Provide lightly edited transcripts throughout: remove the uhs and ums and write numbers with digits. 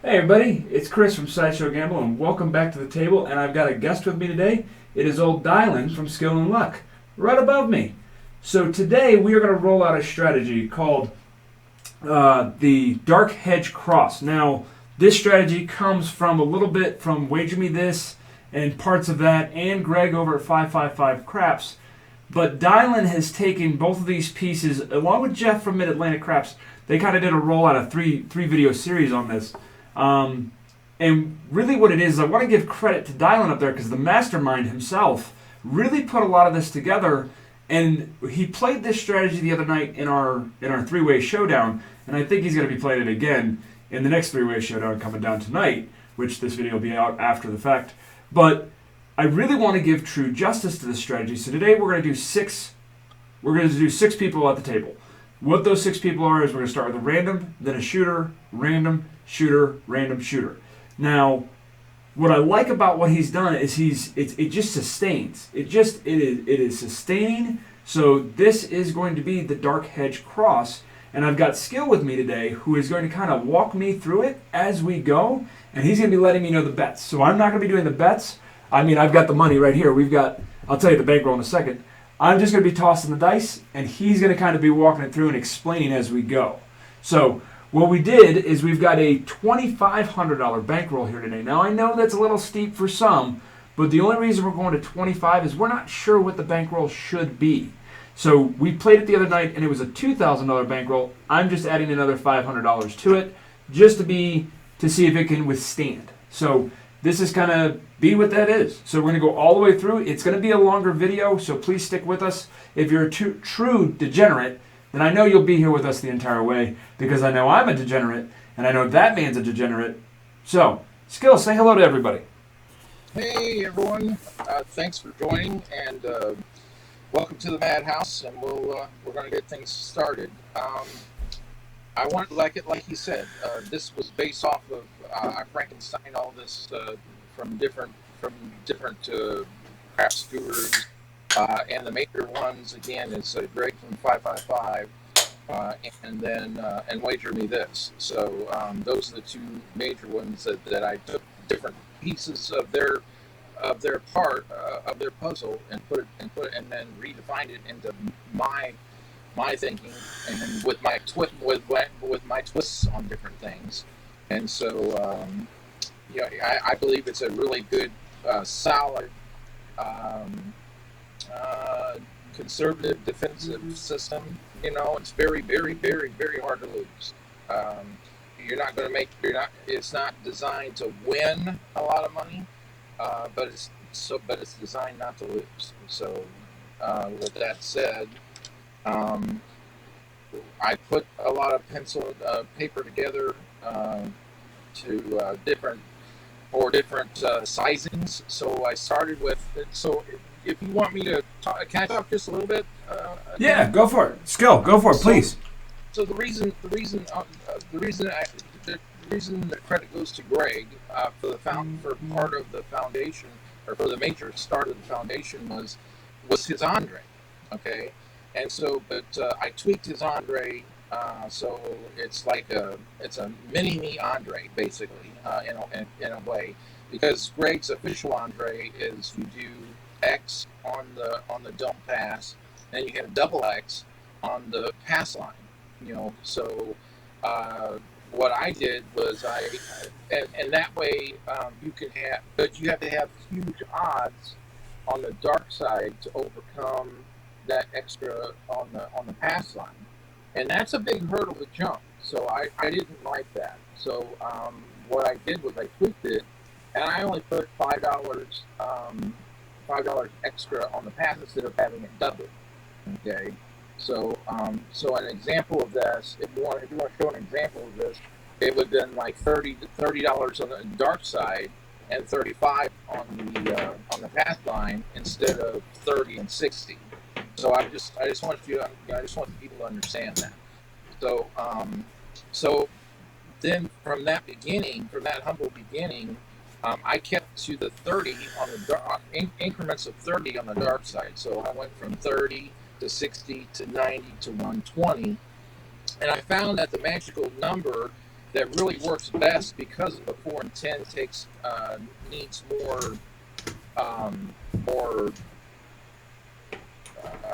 Hey everybody, it's Chris from SideshowGamble and welcome back to the table, and I've got a guest with me today. It is old Dylan from Skill and Luck, right above me. So today we are going to roll out a strategy called the Dark Hedge Cross. Now, this strategy comes from a little bit from Wager Me This and parts of that and Greg over at 555 Craps. But Dylan has taken both of these pieces, along with Jeff from Mid-Atlantic Craps. They kind of did a rollout of three video series on this. And really what it is, I want to give credit to Dylan up there because the mastermind himself really put a lot of this together, and he played this strategy the other night in our three-way showdown, and I think he's going to be playing it again in the next three-way showdown coming down tonight, which this video will be out after the fact. But I really want to give true justice to this strategy. So today we're going to do six people at the table. What those six people are is we're going to start with a random, then a shooter, random, shooter, random, shooter. Now, what I like about what he's done is it just sustains. It is sustaining. So this is going to be the Dark Hedge Cross, and I've got Skill with me today who is going to kind of walk me through it as we go, and he's going to be letting me know the bets. So I'm not going to be doing the bets. I mean, I've got the money right here. I'll tell you the bankroll in a second. I'm just going to be tossing the dice, and he's going to kind of be walking it through and explaining as we go. So what we did is we've got a $2,500 bankroll here today. Now, I know that's a little steep for some, but the only reason we're going to 25 is we're not sure what the bankroll should be. So we played it the other night, and it was a $2,000 bankroll. I'm just adding another $500 to it just to see if it can withstand. So this is kind of be what that is. So we're going to go all the way through. It's going to be a longer video, so please stick with us. If you're a true degenerate, then I know you'll be here with us the entire way, because I know I'm a degenerate, and I know that man's a degenerate. So, Skill, say hello to everybody. Hey everyone, thanks for joining, and welcome to the Madhouse, and we're going to get things started. I want, like he said, this was based off of Frankenstein'd all this from different craft gurus. And the major ones again is Greg from 555, and then Wager Me This. So those are the two major ones that I took different pieces of their part of their puzzle and put it and then redefined it into my thinking, and with my twists on different things. And so I believe it's a really good solid. Conservative defensive system. It's very, very, very, very hard to lose. It's not designed to win a lot of money, but it's designed not to lose. So with that said, I put a lot of pencil paper together to different sizings. So I started with if you want me to talk, can I talk just a little bit? Yeah, go for it. Skill, go for it, please. So the reason the credit goes to Greg for part of the foundation, or for the major start of the foundation was his Andre, okay, and so but I tweaked his Andre, so it's it's a mini me Andre basically in a way, because Greg's official Andre is you do X on the don't pass, and you get a double X on the pass line. So what I did was and that way you can have, but you have to have huge odds on the dark side to overcome that extra on the pass line, and that's a big hurdle to jump. So I didn't like that. So what I did was I tweaked it, and I only put $5 extra on the pass instead of having it doubled. Okay, so an example of this, if you want to show an example of this, it would have been like $30 on the dark side and $35 on the pass line instead of 30 and 60. So I just want people to understand that. So then from that humble beginning. I kept to the 30 on the increments of 30 on the dark side. So I went from 30 to 60 to 90 to 120, and I found that the magical number that really works best because of the 4 and 10 needs more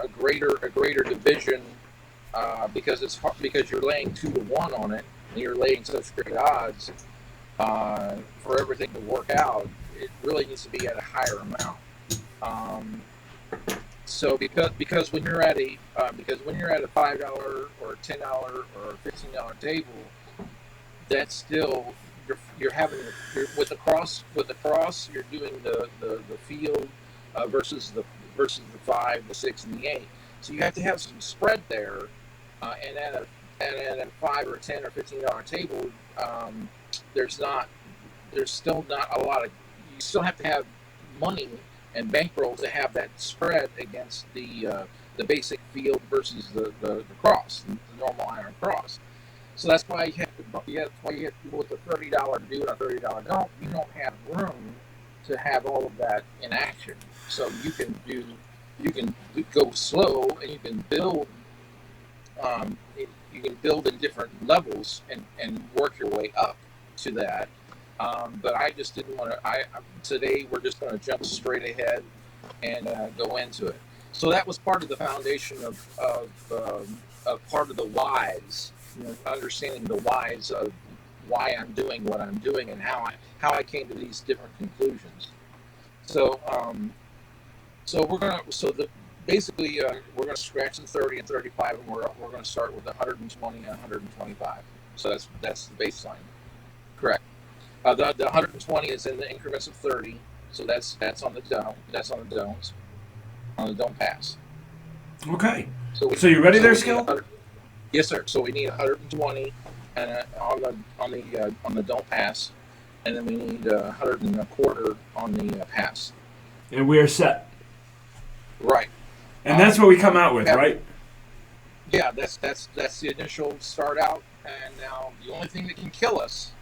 a greater division because it's hard, because you're laying 2-1 on it and you're laying such great odds for everything to work out. It really needs to be at a higher amount. So because when you're at a $5 or $10 or $15 table, that's still you're with the cross you're doing the field versus the 5, the 6, and the 8. So you have to have some spread there, and at a $5 or $10 or $15 table, there's still not a lot of. You still have to have money and bankroll to have that spread against the basic field versus the cross, the normal iron cross. So that's why you have to go with a $30 do and a $30 don't. You don't have room to have all of that in action. So you can go slow, and you can build. You can build in different levels and work your way up to that. But I just didn't want to. Today we're just going to jump straight ahead and go into it. So that was part of the foundation of part of the whys. Understanding the whys of why I'm doing what I'm doing and how I came to these different conclusions. So we're gonna we're gonna scratch the 30 and 35, and we're gonna start with 120 and 125. So that's the baseline. Correct. The 120 is in the increments of 30, so that's on the don't. That's on the don'ts. On the don't pass. Okay. So you ready there, Skill? Yes, sir. So we need 120 and on the don't pass, and then we need 125 on the pass. And we are set. Right. And that's what we come out with, right? Yeah, that's the initial start out, and now the only thing that can kill us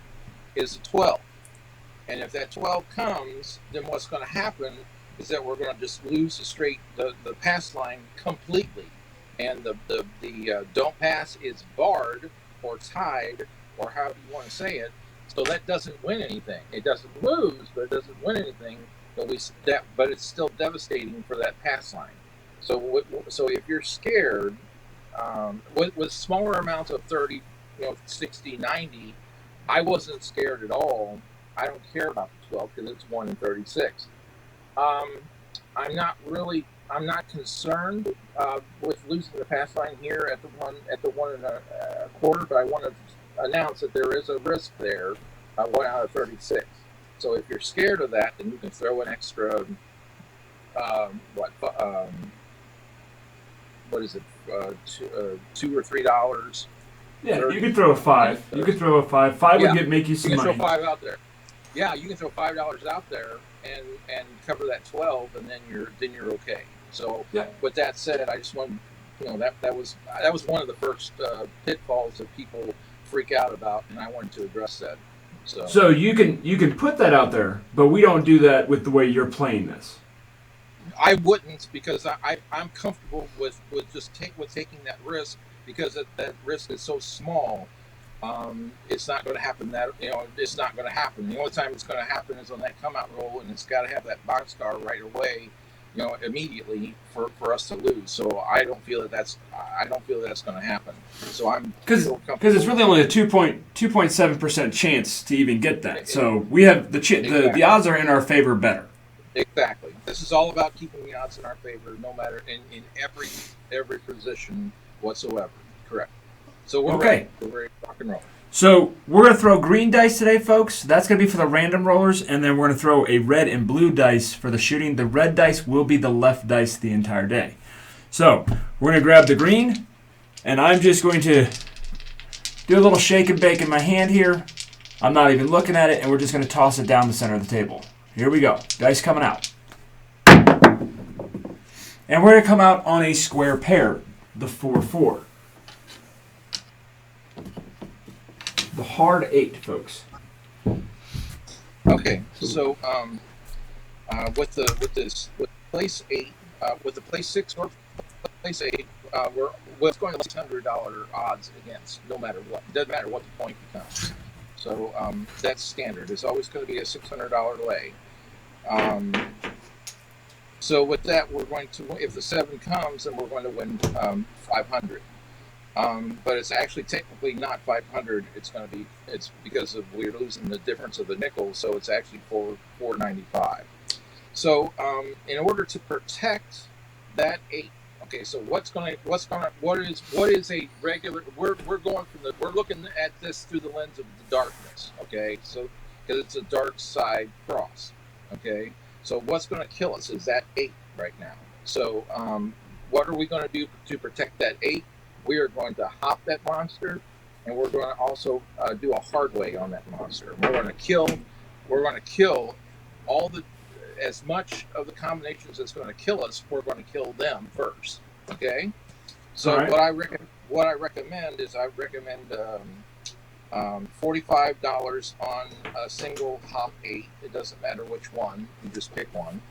is a 12. And if that 12 comes, then what's going to happen is that we're going to just lose the pass line completely. And the don't pass is barred or tied, or however you want to say it. So that doesn't win anything. It doesn't lose, but it doesn't win anything. But it's still devastating for that pass line. So if you're scared, with smaller amounts of 30, 60, 90, I wasn't scared at all. I don't care about the 12 because it's 1 in 36. I'm not concerned with losing the pass line here at the 1 1/4, but I want to announce that there is a risk there, 1 out of 36. So if you're scared of that, then you can throw an extra what is it, $2 or $3. Yeah, 30. You could throw a 5. You could throw a 5. 5 would make you some money. You can throw 5 out there. Yeah, you can throw $5 out there and cover that 12, and then you're okay. So with that said, I just wanted, that was one of the first pitfalls that people freak out about, and I wanted to address that. So you can put that out there, but we don't do that with the way you're playing this. I wouldn't, because I'm comfortable with taking that risk, because that risk is so small. It's not going to happen. It's not going to happen. The only time it's going to happen is on that come out roll, and it's got to have that boxcar right away, immediately for us to lose. So I don't feel that's going to happen. So I'm because it's really only a 2.7% chance to even get that. So we have the odds are in our favor better. Exactly. This is all about keeping the odds in our favor, no matter in every position whatsoever. Correct. So we're okay. We're ready to rock and roll. So we're going to throw green dice today, folks. That's going to be for the random rollers, and then we're going to throw a red and blue dice for the shooting. The red dice will be the left dice the entire day. So we're going to grab the green, and I'm just going to do a little shake and bake in my hand here. I'm not even looking at it, and we're just going to toss it down the center of the table. Here we go. Dice coming out. And we're going to come out on a square pair, the 4-4. The hard 8, folks. Okay, so with place 8, with the place 6 or place 8, we're going to $100 odds against, no matter what. It doesn't matter what the point becomes. So that's standard. It's always going to be a $600 lay. Um, so with that, we're going to, if the 7 comes, then we're going to win 500. But it's actually technically not 500. It's because of we're losing the difference of the nickel, so it's actually 495. So in order to protect that 8, okay. So what is a regular? We're looking at this through the lens of the darkness, okay. So because it's a dark side cross, okay. So what's going to kill us is that 8 right now. So what are we going to do to protect that 8? We are going to hop that monster, and we're going to also do a Hardway on that monster. We're going to kill all the as much of the combinations that's going to kill us. We're going to kill them first. Okay. So right. what I recommend is $45 on a single hop 8. It doesn't matter which one. You just pick one.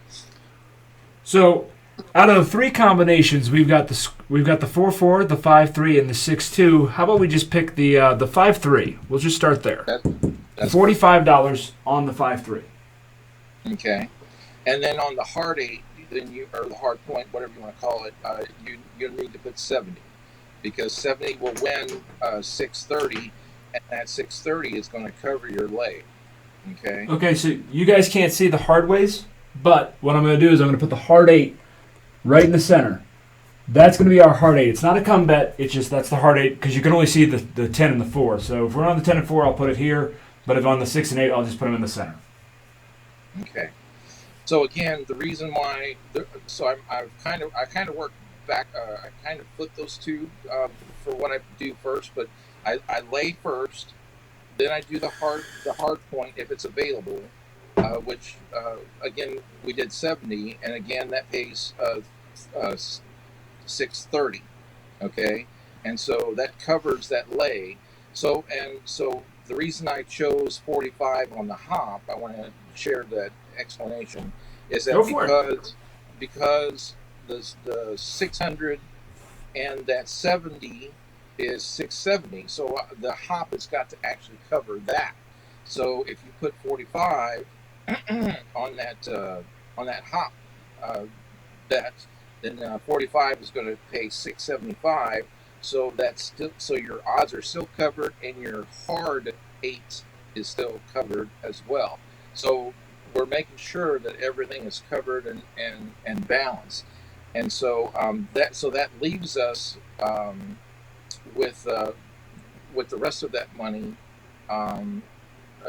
So, out of the 3 combinations, we've got the 4-4, the 5-3, and the 6-2. How about we just pick the 5-3? We'll just start there. That's $45 on the 5-3. Okay, and then on the hard 8, or the hard point, whatever you want to call it, you need to put 70, because 70 will win 630, and that 630 is going to cover your lay. Okay. Okay, so you guys can't see the Hardways, but what I'm going to do is I'm going to put the hard 8 right in the center. That's going to be our hard 8. It's not a come bet. It's just that's the hard 8 because you can only see the 10 and the 4. So if we're on the 10 and 4, I'll put it here. But if on the 6 and 8, I'll just put them in the center. Okay. So again, the reason why, I kind of work back. I kind of flip those two for what I do first. But I lay first, then I do the hard point if it's available. Which again we did 70, and again that pays 630. Okay, and so that covers that lay. So the reason I chose 45 on the hop, I want to share that explanation, is that because the 600 and that 70 is 670, so the hop has got to actually cover that. So if you put 45 on that hop, then 45 is going to pay 675. So so your odds are still covered, and your hard 8 is still covered as well. So we're making sure that everything is covered and balanced. And so that leaves us with the rest of that money.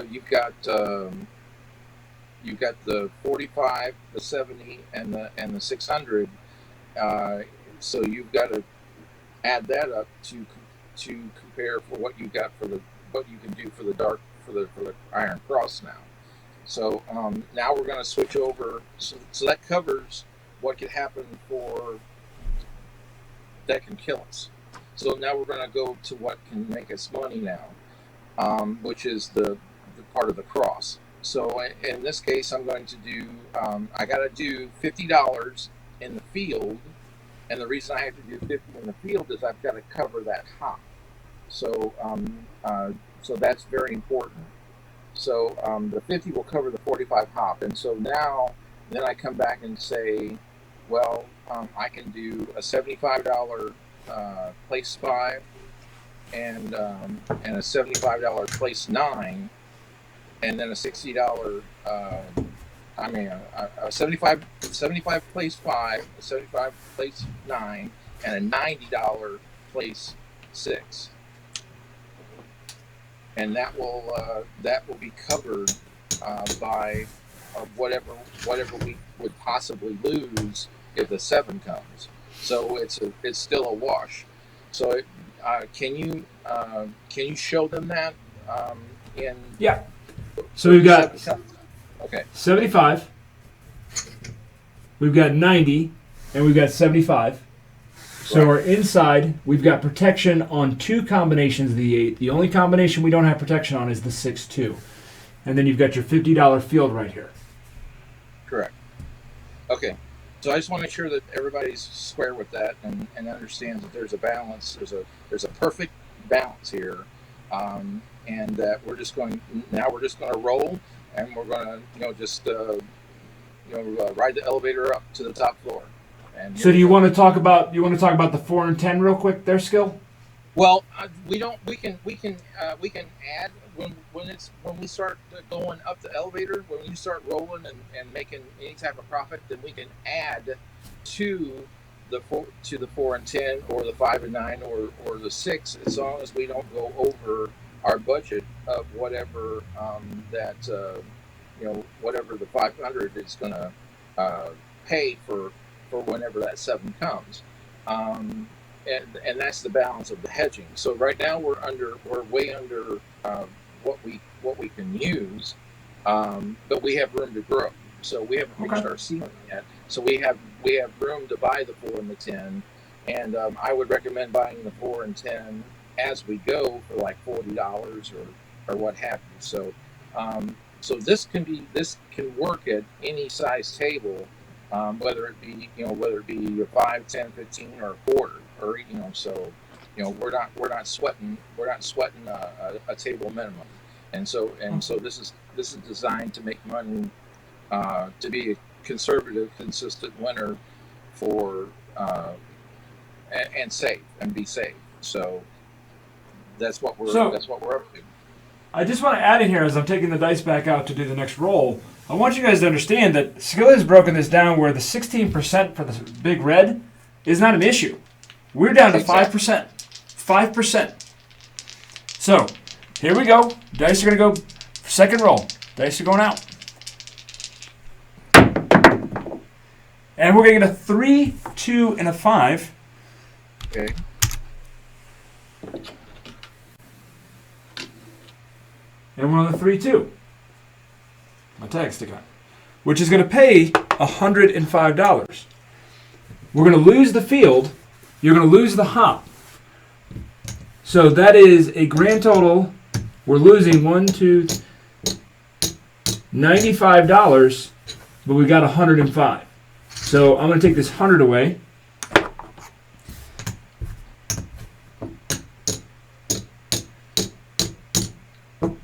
You've got the 45, the 70, and the 600. So you've got to add that up to compare for what you got what you can do for the Iron Cross now. So now we're going to switch over. So that covers what could happen that can kill us. So now we're going to go to what can make us money now, which is the part of the cross. So in this case, I'm going to do, I got to do $50 in the field. And the reason I have to do 50 in the field is I've got to cover that hop. So so that's very important. So the 50 will cover the 45 hop. And so then I come back and say, well, I can do a $75 place 5 and a $75 place 9, and then a $60 a 75 place 5, a 75 place 9, and a $90 place 6, and that will be covered by whatever we would possibly lose if the 7 comes. So it's still a wash. So can you show them that in? Yeah. So we've got 75, we've got 90, and we've got 75. So right. We're inside. We've got protection on 2 combinations of the 8. The only combination we don't have protection on is the 6-2. And then you've got your $50 field right here. Correct. Okay. So I just want to make sure that everybody's square with that and understands that there's a balance. There's a perfect balance here. and that we're just going to roll, and we're going to just ride the elevator up to the top floor. And So do you want to talk about the 4 and 10 real quick there, Skill? Well, we don't. We can add when we start going up the elevator. When you start rolling and making any type of profit, then we can add to the 4 and 10 or the 5 and 9 or the 6, as long as we don't go over our budget of whatever whatever the 500 is going to pay for whenever that 7 comes. And that's the balance of the hedging. So right now we're way under what we can use, but we have room to grow. So we haven't reached our ceiling yet. So we have room to buy the 4 and the 10, and I would recommend buying the 4 and 10 as we go for like $40 or what have you. So this can work at any size table, whether it be a 5, 10, 15, or a quarter. Or we're not sweating a table minimum, and so this is designed to make money, to be a conservative, consistent winner for and safe and be safe. So that's what we're up to. I just want to add in here, as I'm taking the dice back out to do the next roll, I want you guys to understand that Skill has broken this down where the 16% for the big red is not an issue. We're down to 5%. 5%. So, here we go. Dice are going to go second roll. Dice are going out. And we're going to get a 3, 2, and a 5. Okay. And we're on the 3, 2. My tag's sticking out. Which is going to pay $105. We're going to lose the field. You're going to lose the hop. So that is a grand total. We're losing $95, but we got 105. So I'm going to take this 100 away.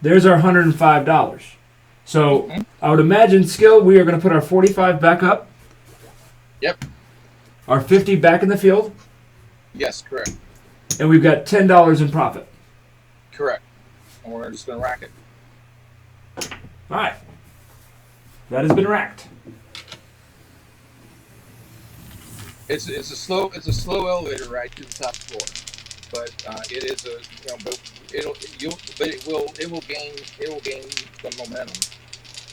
There's our $105. So I would imagine, Skill, we are going to put our 45 back up. Yep. Our 50 back in the field. Yes, correct. And we've got $10 in profit. Correct. And we're just going to rack it. All right. That has been racked. It's a slow elevator ride to the top floor, but it is it will gain the momentum,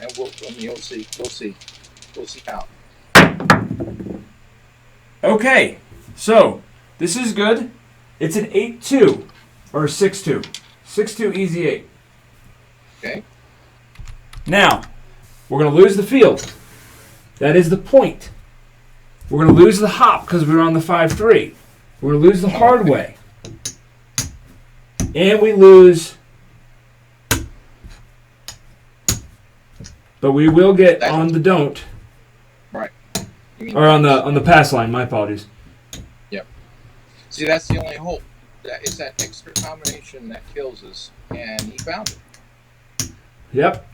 and you'll see how. Okay, so this is good. It's an 8-2 or a 6-2. 6-2 easy 8. Okay. Now, we're going to lose the field. That is the point. We're going to lose the hop because we were on the 5-3. We're going to lose the Hardway. And we lose... But we will get on the don't. Right. Or on the Passline, my apologies. Yep. See, that's the only hope. It's that extra combination that kills us, and he found it. Yep.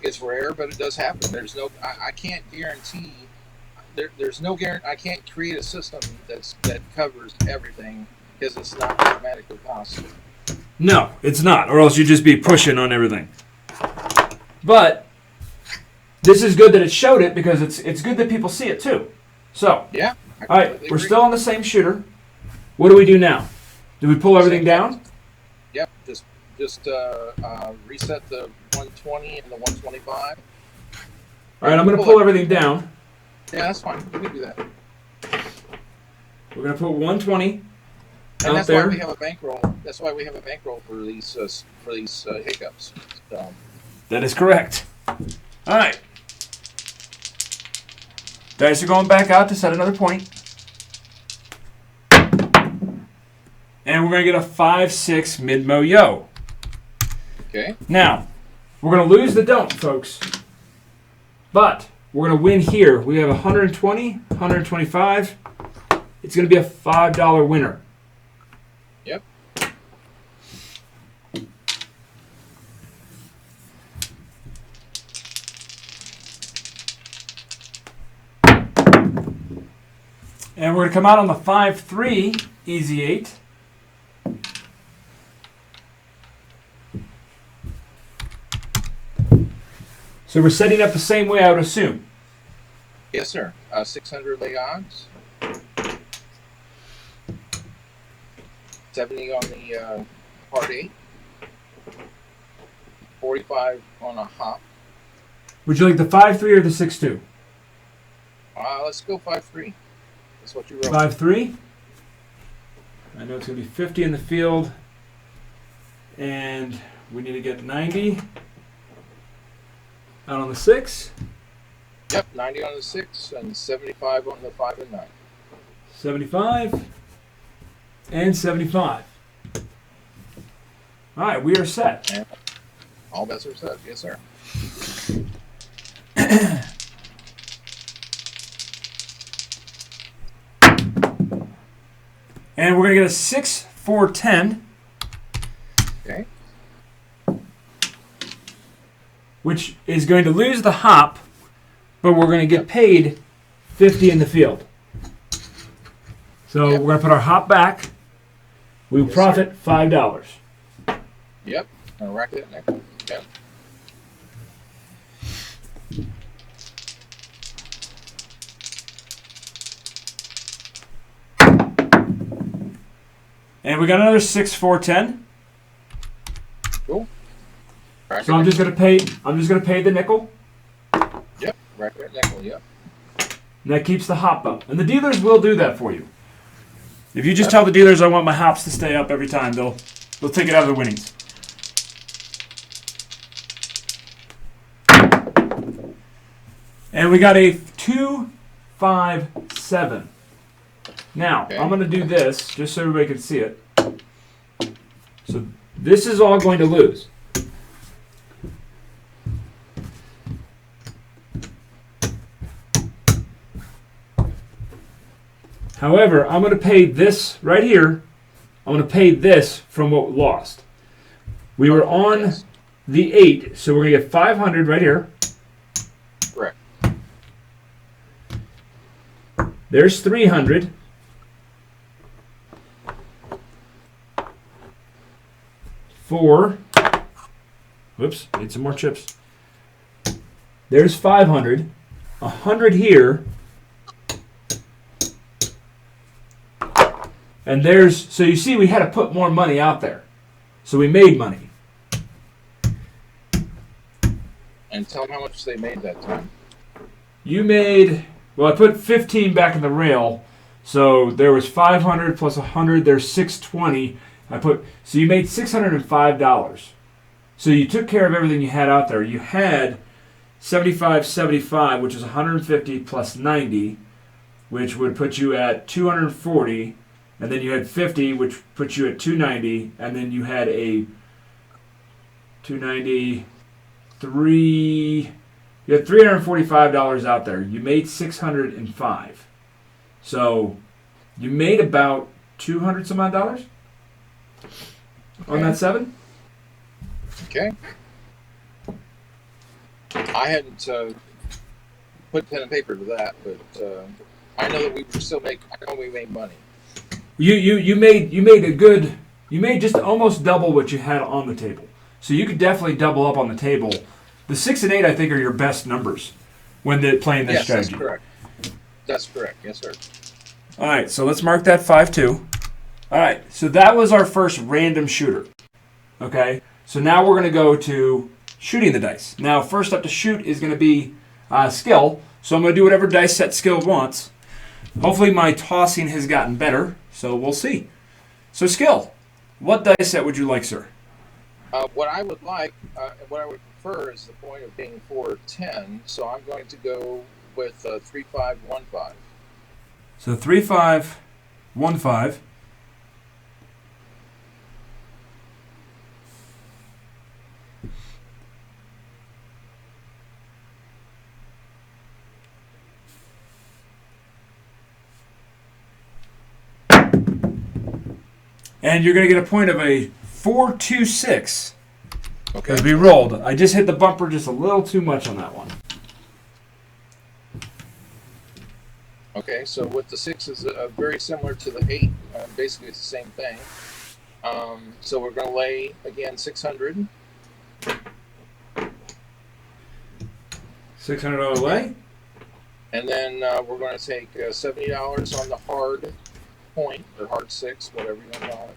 It's rare, but it does happen. There's no... I can't guarantee... There's no guarantee. I can't create a system that covers everything because it's not mathematically possible. No, it's not, or else you'd just be pushing on everything. But this is good that it showed it because it's good that people see it too. So, yeah. All right, we're still on the same shooter. What do we do now? Do we pull everything down? Yep. Just reset the 120 and the 125. All right, I'm going to pull everything down. Yeah, that's fine. We can do that. We're going to put 120 and out there. Why we have a bankroll. That's why we have a bankroll for these hiccups. So. That is correct. All right. Dice are going back out to set another point. And we're going to get a 5-6 mid-mo yo. Okay. Now, we're going to lose the don't, folks. But we're going to win here. We have 120, 125. It's going to be a $5 winner. Yep. And we're going to come out on the 5-3 easy 8. So we're setting up the same way, I would assume. Yes, sir. 600 lay odds. 70 on the part 8. 45 on a hop. Would you like the 5-3 or the 6-2? Let's go 5-3. That's what you wrote. 5-3. I know it's going to be 50 in the field. And we need to get 90 out on the 6. Yep, 90 on the 6 and 75 on the 5 and 9. 75 and 75. All right, we are set. And all bets are set. Yes, sir. And we're going to get a 6-4-10. Okay. Which is going to lose the hop, but we're going to get paid 50 in the field. So we're going to put our hop back. We Yes, profit $5. Yep. Gonna rack that nickel. Yep. And we got another 6-4-10. Cool. Rack So that I'm just nickel. gonna pay the nickel. Yep. Rack that nickel. Yep. And that keeps the hop up. And the dealers will do that for you. If you just tell the dealers I want my hops to stay up every time, they'll take it out of the winnings. And we got a 2-5-7. Now, Okay. I'm going to do this just so everybody can see it. So this is all going to lose. However, I'm going to pay this right here. I'm going to pay this from what we lost. We were on Yes. the 8, so we're going to get 500 right here. Correct. There's 300. Four. Whoops, need some more chips. There's 500. 100 here. And there's, so you see we had to put more money out there. So we made money. And tell them how much they made that time. You made, well, I put 15 back in the rail. So there was 500 plus 100, there's 620. So you made $605. So you took care of everything you had out there. You had 75, which is 150 plus 90, which would put you at 240. And then you had 50, which puts you at 290. And then you had a 293. You had $345 out there. You made 605. So you made about 200 some odd dollars on that 7. Okay. I hadn't put pen and paper to that, but I know that we were still I know we made money. You made just almost double what you had on the table. So you could definitely double up on the table. The 6 and 8 I think are your best numbers when they're playing this strategy. That's correct. That's correct. Yes, sir. All right, so let's mark that 5-2. All right, so that was our first random shooter. Okay, so now we're going to go to shooting the dice. Now, first up to shoot is going to be skill. So I'm going to do whatever dice set skill wants. Hopefully my tossing has gotten better, so we'll see. So skill, what dice set would you like, sir? What I would like, what I would prefer is the point of being 4-10, so I'm going to go with 3-5-1-5. So 3-5-1-5. And you're going to get a point of a 4-2-6. Okay. Because we rolled. I just hit the bumper just a little too much on that one. Okay, so with the 6 is very similar to the 8. Basically, it's the same thing. So we're going to lay, again, 600. $600 lay. And then we're going to take $70 on the hard point, or hard 6, whatever you want to call it.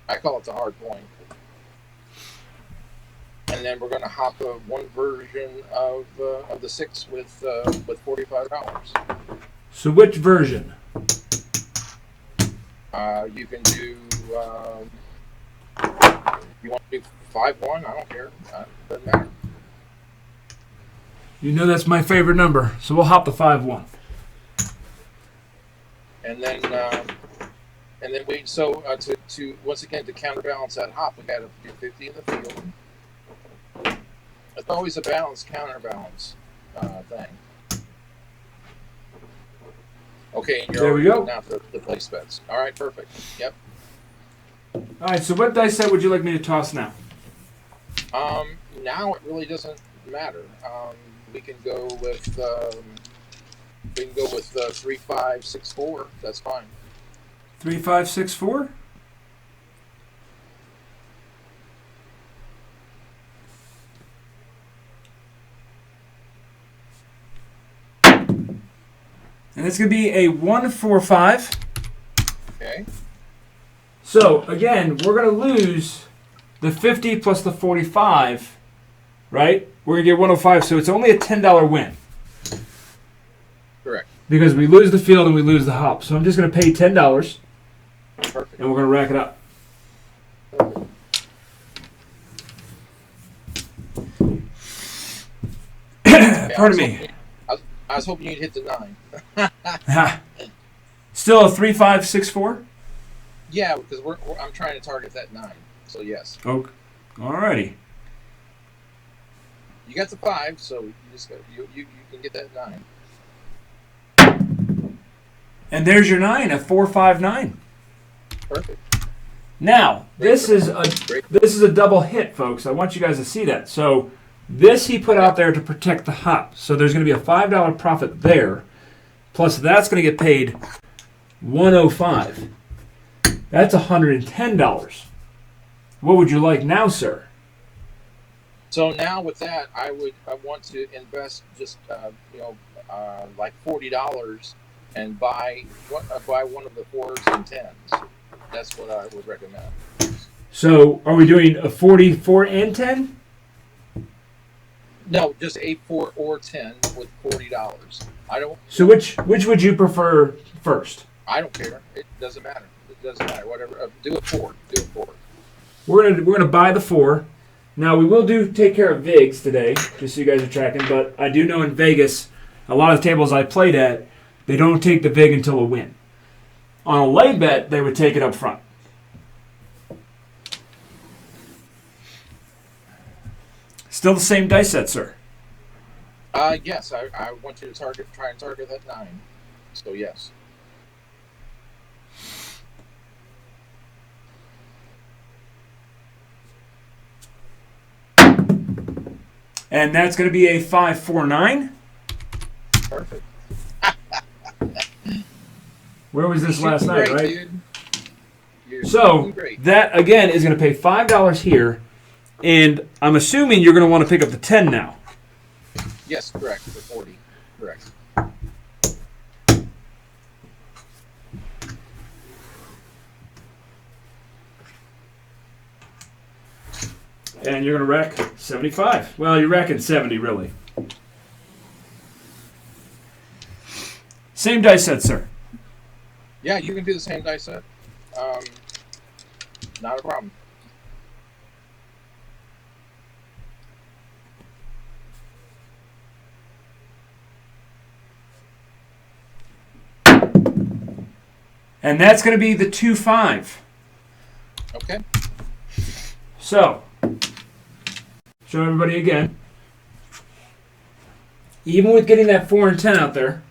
I call it the hard point. And then we're going to hop one version of the 6 with $45. So which version? You can do. You want to do 5-1? I don't care. Doesn't matter. You know that's my favorite number, so we'll hop the 5-1. And then wait. So to once again to counterbalance that hop, we got to do 50 in the field. It's always a balance counterbalance thing. Okay, and you're there we go. Now for the place bets. All right, perfect. Yep. All right, so what dice set would you like me to toss now? Now it really doesn't matter. We can go with 3, 5, 6, 4. That's fine. 3, 5, 6, 4. And it's going to be a 1-4-5. Okay. So, again, we're going to lose the 50 plus the 45, right? We're going to get 105, so it's only a $10 win. Correct. Because we lose the field and we lose the hop. So I'm just going to pay $10. Perfect. And we're going to rack it up. Okay, Pardon me. I was hoping you'd hit the 9. Still a 3, 5, 6, 4? Yeah, because I'm trying to target that 9. So yes. Okay. Alrighty. You got the 5, so you can get that 9. And there's your 9, a 4, 5, 9. Perfect. Now, this is a double hit, folks. I want you guys to see that. So this he put out there to protect the hop. So there's going to be a $5 profit there. Plus that's going to get paid $105. That's $110. What would you like now, sir? So now with that, I want to invest just like $40 and buy one of the 4s and 10s. That's what I would recommend. So are we doing a 44 and 10? No, just a 4 or 10 with $40. I don't. So which would you prefer first? I don't care. It doesn't matter. It doesn't matter. Whatever. Do a 4. Do a 4. We're gonna buy the 4. Now we will take care of VIGs today, just so you guys are tracking. But I do know in Vegas, a lot of the tables I played at, they don't take the VIG until a win. On a lay bet, they would take it up front. Still the same dice set, sir. Yes, I want you to try and target that 9. So yes. And that's going to be a 5-4-9. Perfect. Where was this last night, great, right? Dude. So that, again, is going to pay $5 here. And I'm assuming you're going to want to pick up the 10 now. Yes, correct. For 40. Correct. And you're going to rack 75. Well, you're racking 70, really. Same dice set, sir. Yeah, you can do the same dice set. Not a problem. And that's going to be the 2-5. Okay. So, show everybody again. Even with getting that 4 and 10 out there,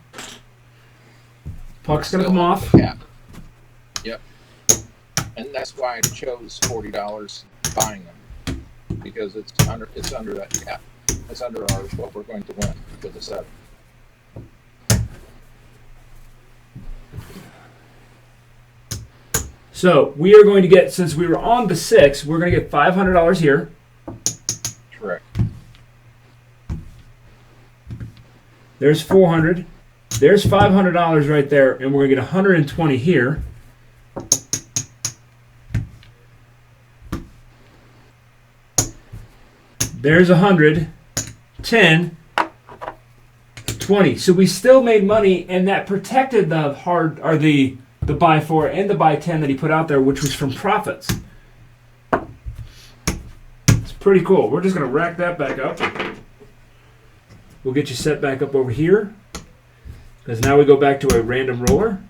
puck's going to come off. Yeah. Yep. And that's why I chose $40 buying them, because it's under that cap. It's under what we're going to win with the 7. So we are going to get, since we were on the 6, we're going to get $500 here. Correct. There's 400. There's $500 right there, and we're going to get 120 here. There's 100, 10, 20. So we still made money, and that protected the buy 4 and the buy 10 that he put out there, which was from profits. It's pretty cool. We're just going to rack that back up. We'll get you set back up over here, because now we go back to a random roller.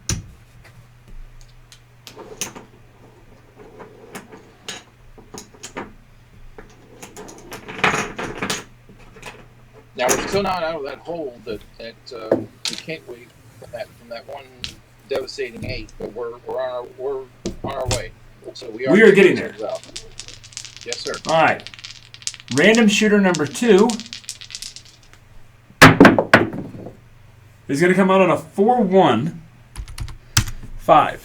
Now we're still not out of that hole that we can't wait from that one devastating 8, but we're on our way. So we are getting there. Out. Yes, sir. All right. Random shooter number 2 is going to come out on a 4-1-5. Okay.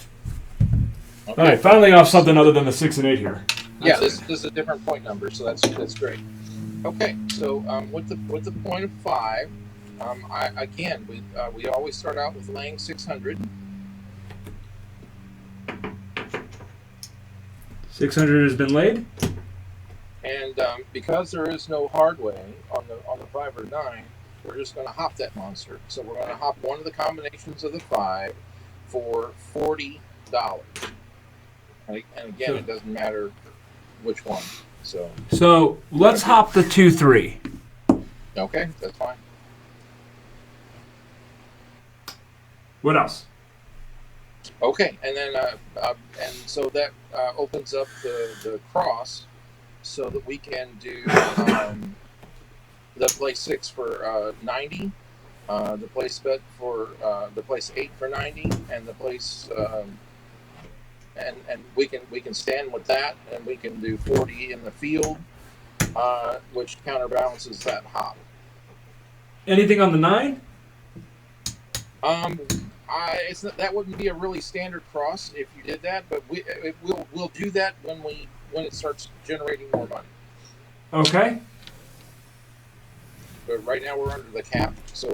All right, finally off something other than the 6 and 8 here. Yeah, this is a different point number, so that's great. Okay, so with the point of 5, we always start out with laying 600. 600 has been laid, and because there is no Hardway on the 5 or 9, we're just going to hop that monster. So we're going to hop one of the combinations of the 5 for $40. And again, it doesn't matter which one. So let's hop the 2-3. Okay, that's fine. What else? Okay, and then and so that opens up the cross, so that we can do the place 6 for 90, the place bet for the place 8 for 90, and the place and we can stand with that, and we can do 40 in the field, which counterbalances that hop. Anything on the 9? That wouldn't be a really standard cross if you did that, but we'll do that when it starts generating more money. Okay. But right now we're under the cap, so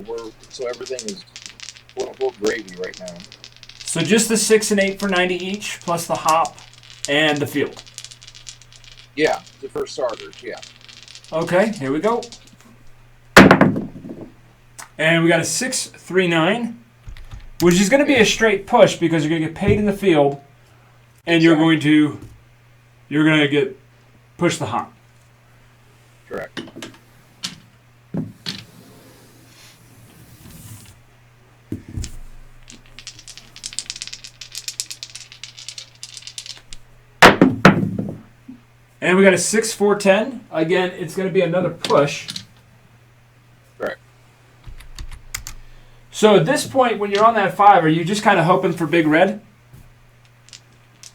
everything is quote unquote gravy right now. So just the 6 and 8 for 90 each, plus the hop and the field. Yeah, the first starters. Yeah. Okay, here we go. And we got a 6-3-9, which is going to be a straight push because you're going to get paid in the field, and you're going to get push the hop. Correct. And we got a 6-4-10. Again, it's going to be another push. Correct. So at this point, when you're on that 5, are you just kind of hoping for big red?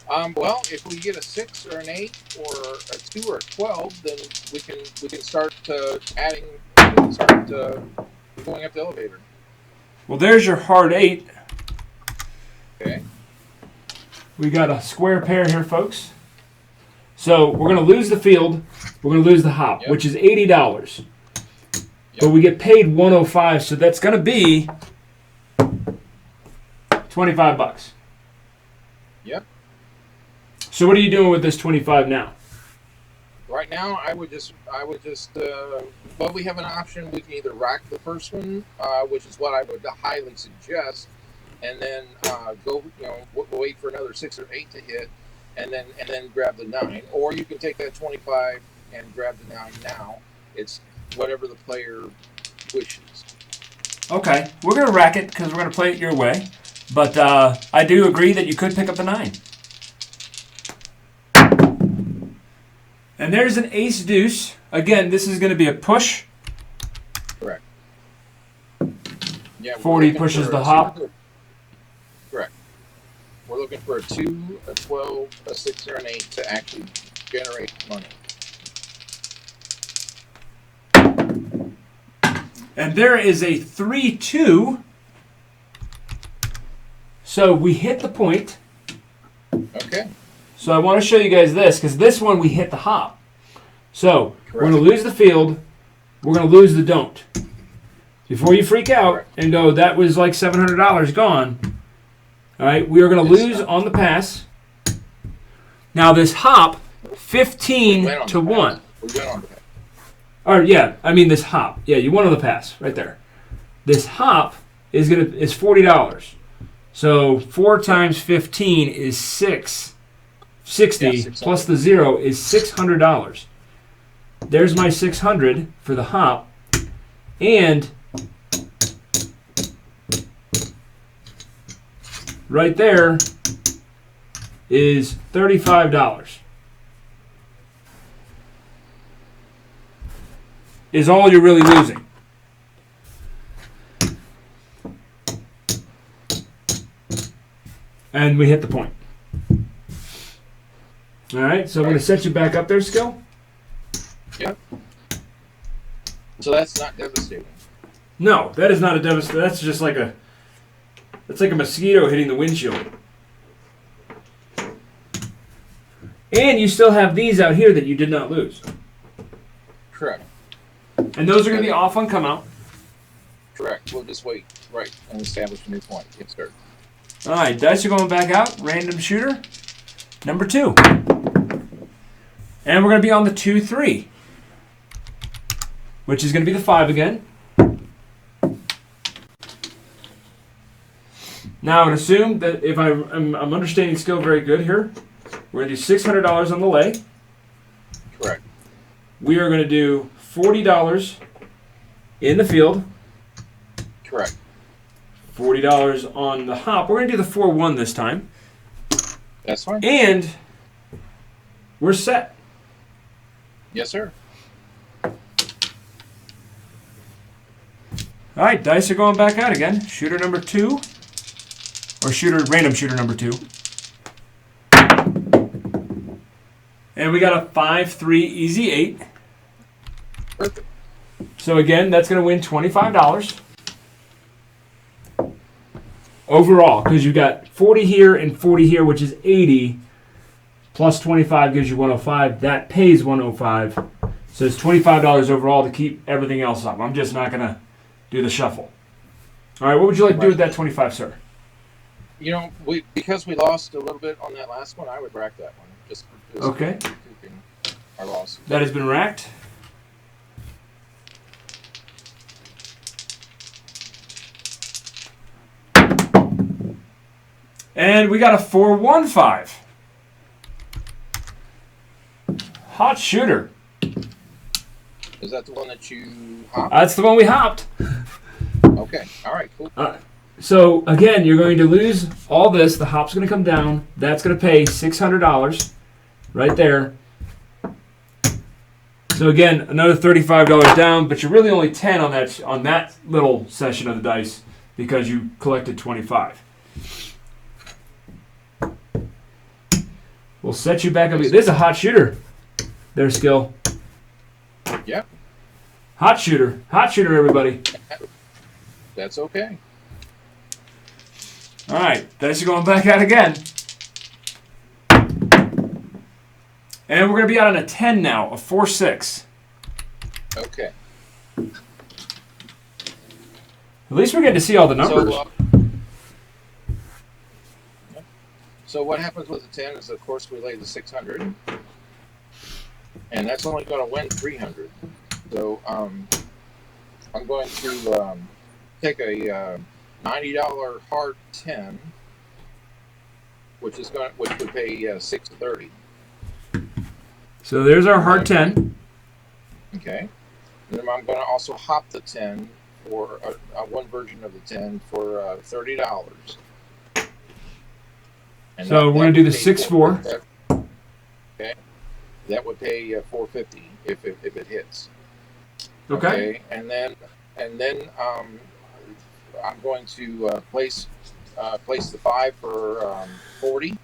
Well, if we get a 6 or an 8 or a 2 or a 12, then we can start adding. We can start going up the elevator. Well, there's your hard 8. Okay. We got a square pair here, folks. So we're going to lose the field. We're going to lose the hop, which is $80. Yep. But we get paid $105, so that's going to be $25. Yep. So what are you doing with this 25 now? Right now, I would just. Well, we have an option. We can either rack the first one, which is what I would highly suggest, and then go. Wait for another 6 or 8 to hit. And then grab the 9, or you can take that 25 and grab the 9 now. It's whatever the player wishes. Okay, we're gonna rack it because we're gonna play it your way, but I do agree that you could pick up the 9. And there's an ace deuce. Again, this is gonna be a push. Correct. Yeah. 40 pushes the hop. Correct. We're looking for a 2, a 12, a 6, or an 8 to actually generate money. And there is a 3-2. So we hit the point. Okay. So I want to show you guys this, because this one we hit the hop. So we're Correct. going to lose the field. We're going to lose the don't. Before you freak out Correct. and go, that was like $700 gone. All right, we are going to lose on the pass. Now this hop, 15 to 1. We went on the pass. Or yeah, I mean this hop. Yeah, you won on the pass right there. This hop is $40. So 4 times 15 is 60 Yeah, plus the 0 is $600. There's my 600 for the hop, and right there is $35. Is all you're really losing. And we hit the point. All right, so I'm going to set you back up there, Skill. Yep. So that's not devastating. No, that is not a devastating. That's just like that's like a mosquito hitting the windshield. And you still have these out here that you did not lose. Correct. And those are going to be off on come out. Correct. We'll just wait. Right. And establish a new point. Yes, sir. All right, dice are going back out. Random shooter, number 2. And we're going to be on the 2-3, which is going to be the 5 again. Now, I would assume that if I'm understanding Skill very good here, we're going to do $600 on the lay. Correct. We are going to do $40 in the field. Correct. $40 on the hop. We're going to do the 4-1 this time. That's fine. And we're set. Yes, sir. All right, dice are going back out again. Shooter number 2, or random shooter number 2. And we got a 5-3 easy 8. Perfect. So again, that's going to win $25 overall, because you got 40 here and 40 here, which is 80, plus 25 gives you 105. That pays 105. So it's $25 overall to keep everything else up. I'm just not going to do the shuffle. All right, what would you like to do with that 25, sir? You know, because we lost a little bit on that last one, I would rack that one. Just okay. Recouping our loss. That has been racked. And we got a 4-1-5. Hot shooter. Is that the one that you hopped? That's the one we hopped. Okay. All right. Cool. So, again, you're going to lose all this. The hop's going to come down. That's going to pay $600 right there. So, again, another $35 down, but you're really only 10 on that little session of the dice because you collected 25. We'll set you back up. This is a hot shooter. Their skill. Yep. Hot shooter. Hot shooter, everybody. That's okay. All right. Dice are going back out again. And we're going to be out on a 10 now, a 4-6. Okay. At least we're getting to see all the numbers. So what happens with the 10 is, of course, we lay the 600. And that's only going to win 300. So I'm going to take a $90 hard 10, which would pay $630. So there's our hard 10. Okay. And then I'm going to also hop the 10 for one version of the 10 for $30. And so we're going to do the 6-4. Okay. That would pay $450 if it hits. Okay. And then I'm going to place the 5 for 40.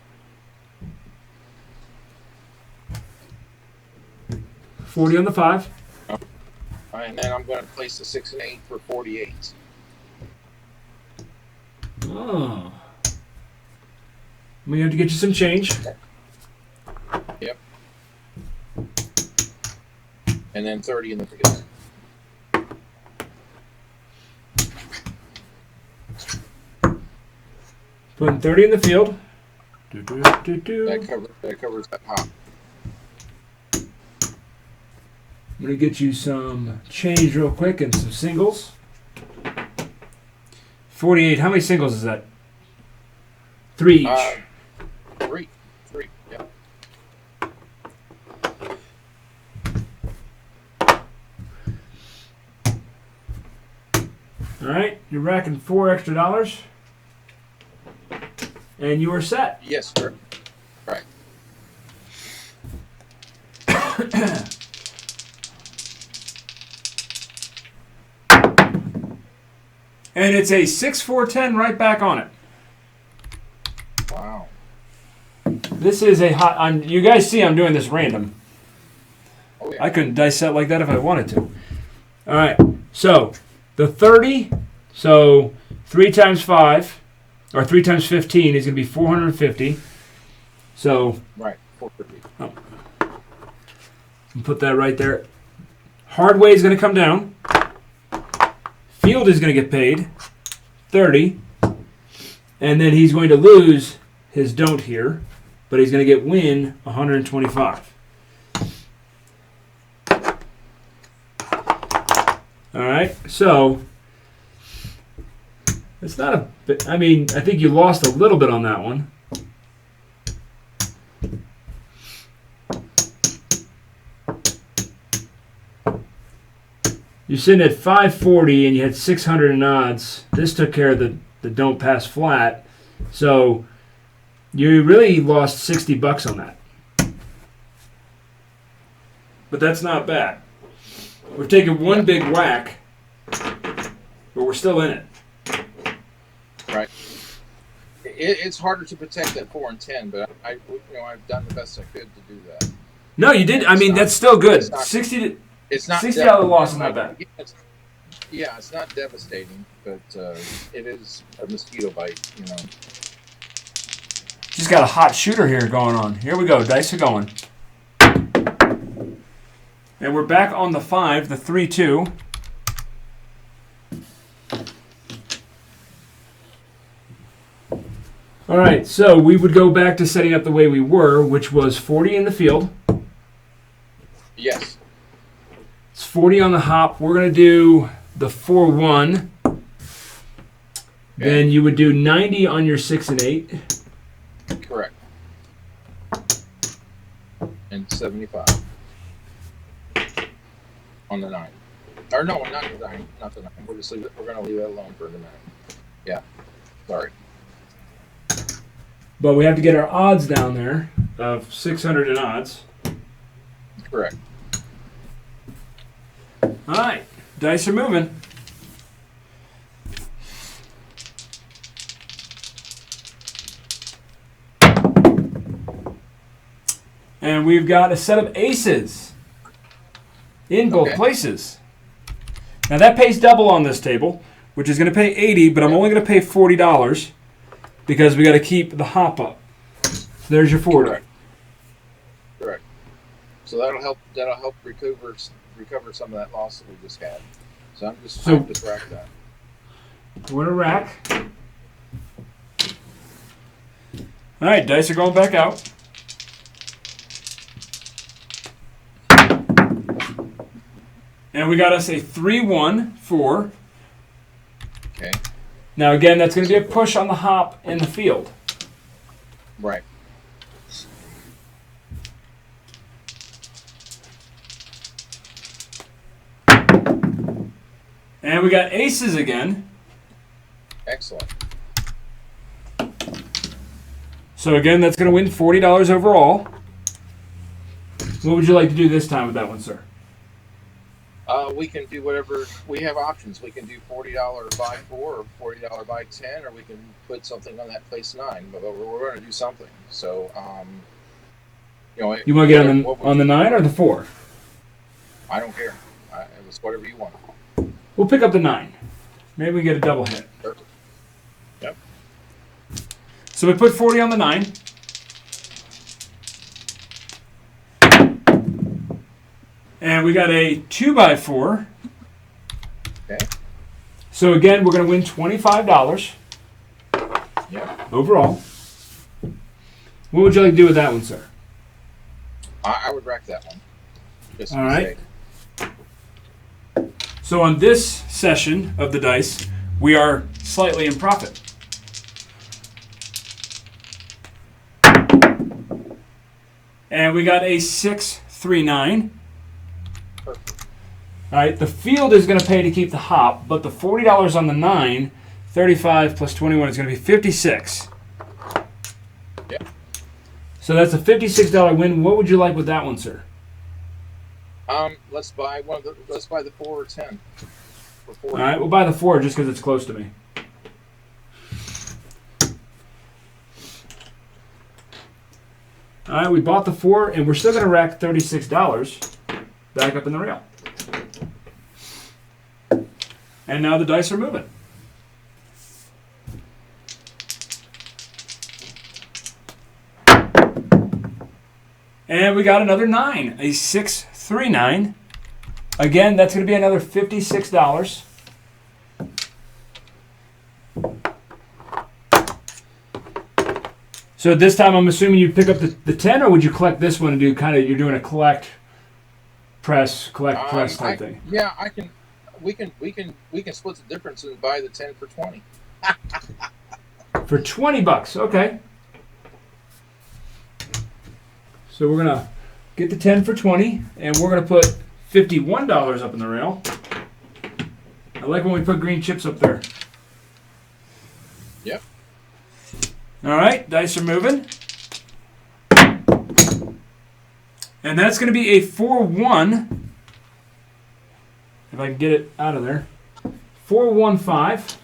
40 on the 5. And then I'm going to place the 6 and 8 for 48. Oh. We have to get you some change. Yep. And then 30 in the field. Putting 30 in the field. That covers that hop. I'm going to get you some change real quick and some singles. 48. How many singles is that? 3 each. Three. Yeah. All right. You're racking $4 extra. And you are set. Yes, sir. Right. And it's a 6-4-10 right back on it. Wow. This is a hot. You guys see I'm doing this random. Oh, yeah. I couldn't dice set like that if I wanted to. All right. So the 30. So 3 times 5, or 3 times 15 is going to be 450. So right, 450. Put that right there. Hardway is going to come down. Field is going to get paid 30, and then he's going to lose his don't here, but he's going to get win 125. All right, so it's not a bit. I mean, I think you lost a little bit on that one. You're sitting at 540 and you had 600 in odds. This took care of the don't pass flat. So you really lost $60 on that. But that's not bad. We're taking one big whack, but we're still in it. Right. It's harder to protect at 4 and 10, but I've done the best I could to do that. No, you did. I mean, that's still good. 60 to... It's not $60 loss is not bad. It's not devastating, but it is a mosquito bite, Just got a hot shooter here going on. Here we go. Dice are going. And we're back on the 5, the 3-2. All right, so we would go back to setting up the way we were, which was 40 in the field. Yes. It's 40 on the hop. We're going to do the 4-1. Okay. Then you would do 90 on your 6 and 8. Correct. And 75 on the 9. Or no, not the 9. Not the 9. We're just leave it. We're going to leave that alone for the 9. Yeah. Sorry. But we have to get our odds down there of 600 in odds. Correct. All right, dice are moving. And we've got a set of aces in both places. Now that pays double on this table, which is going to pay 80, but I'm only going to pay $40 because we got to keep the hop up. So there's your 40. Correct. So that'll help recover some of that loss that we just had. So I'm just rack that. We're in a rack. All right, dice are going back out. And we got us a 3-1-4. Okay. Now again, that's going to be a push on the hop in the field. Right. And we got aces again. Excellent. So again, that's going to win $40 overall. What would you like to do this time with that one, sir? We can do whatever. We have options. We can do $40 buy 4 or $40 buy 10, or we can put something on that place 9. But we're going to do something. So, you want to get on the 9 or the 4? I don't care. It's whatever you want. We'll pick up the 9. Maybe we get a double hit. Perfect. Yep. So So we put 40 on the 9. And we got a 2x4. Okay. So again, we're going to win $25 overall. What would you like to do with that one, sir? I would rack that one. Just all right. So on this session of the dice, we are slightly in profit. And we got a 6-3-9. Perfect. All right, the field is going to pay to keep the hop, but the $40 on the 9, 35 plus 21 is going to be 56. Yeah. So that's a $56 win. What would you like with that one, sir? Let's buy the 4 or 10. For 40. All right, we'll buy the 4 just because it's close to me. All right, we bought the 4, and we're still going to rack $36 back up in the rail. And now the dice are moving. And we got another 9, a 6-3-9. Again, that's going to be another $56. So this time I'm assuming you pick up the 10, or would you collect this one and do kind of, you're doing a collect press type thing? Yeah, I can. We can split the difference and buy the 10 for 20. For $20, okay. So we're gonna get the 10 for 20, and we're gonna put $51 up in the rail. I like when we put green chips up there. Yep. All right, dice are moving. And that's going to be a 4-1. If I can get it out of there. 4-1-5.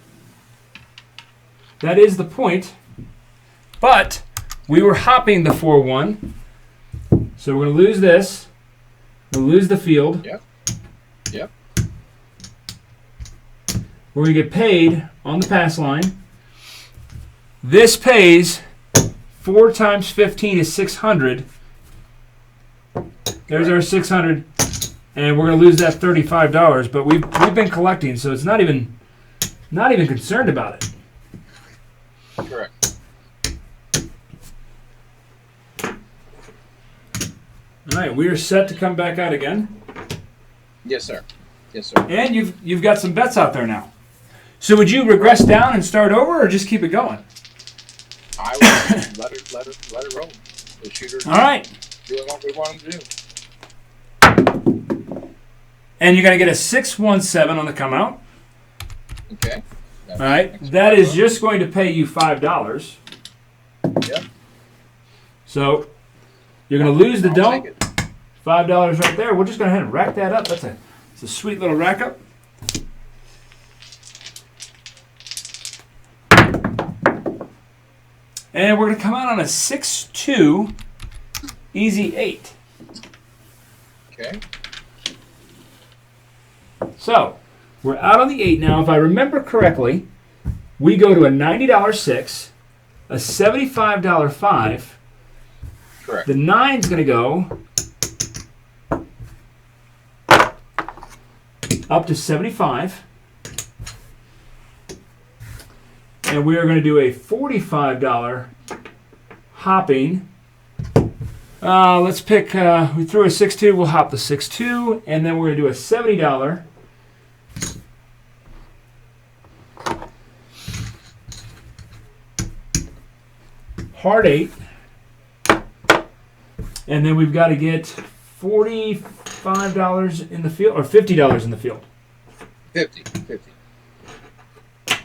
That is the point. But we were hopping the 4-1. So we're going to lose this. We'll lose the field. Yep. Yep. We're going to get paid on the pass line. This pays 4 times 15 is 600. There's our 600, and we're going to lose that $35. But we've been collecting, so it's not even concerned about it. Correct. All right, we are set to come back out again. Yes, sir. Yes, sir. And you've got some bets out there now. So would you regress down and start over, or just keep it going? I would let it roll. The shooters. All right. Doing what we want them to do. And you're going to get a 6-1-7 on the come out. Okay. All right. That is just going to pay you $5. Yep. So you're going to lose the I'll don't. take it. $5 right there. We're just going to go ahead and rack that up. It's a sweet little rack up. And we're going to come out on a 6-2 easy 8. Okay. So we're out on the 8 now. If I remember correctly, we go to a $90 6, a $75 5. Correct. The 9's going to go up to 75. And we are going to do a $45 hopping. Let's pick, we threw a 6-2, we'll hop the 6-2, and then we're going to do a $70 hard 8. And then we've got to get $45 in the field, or $50 in the field. 50.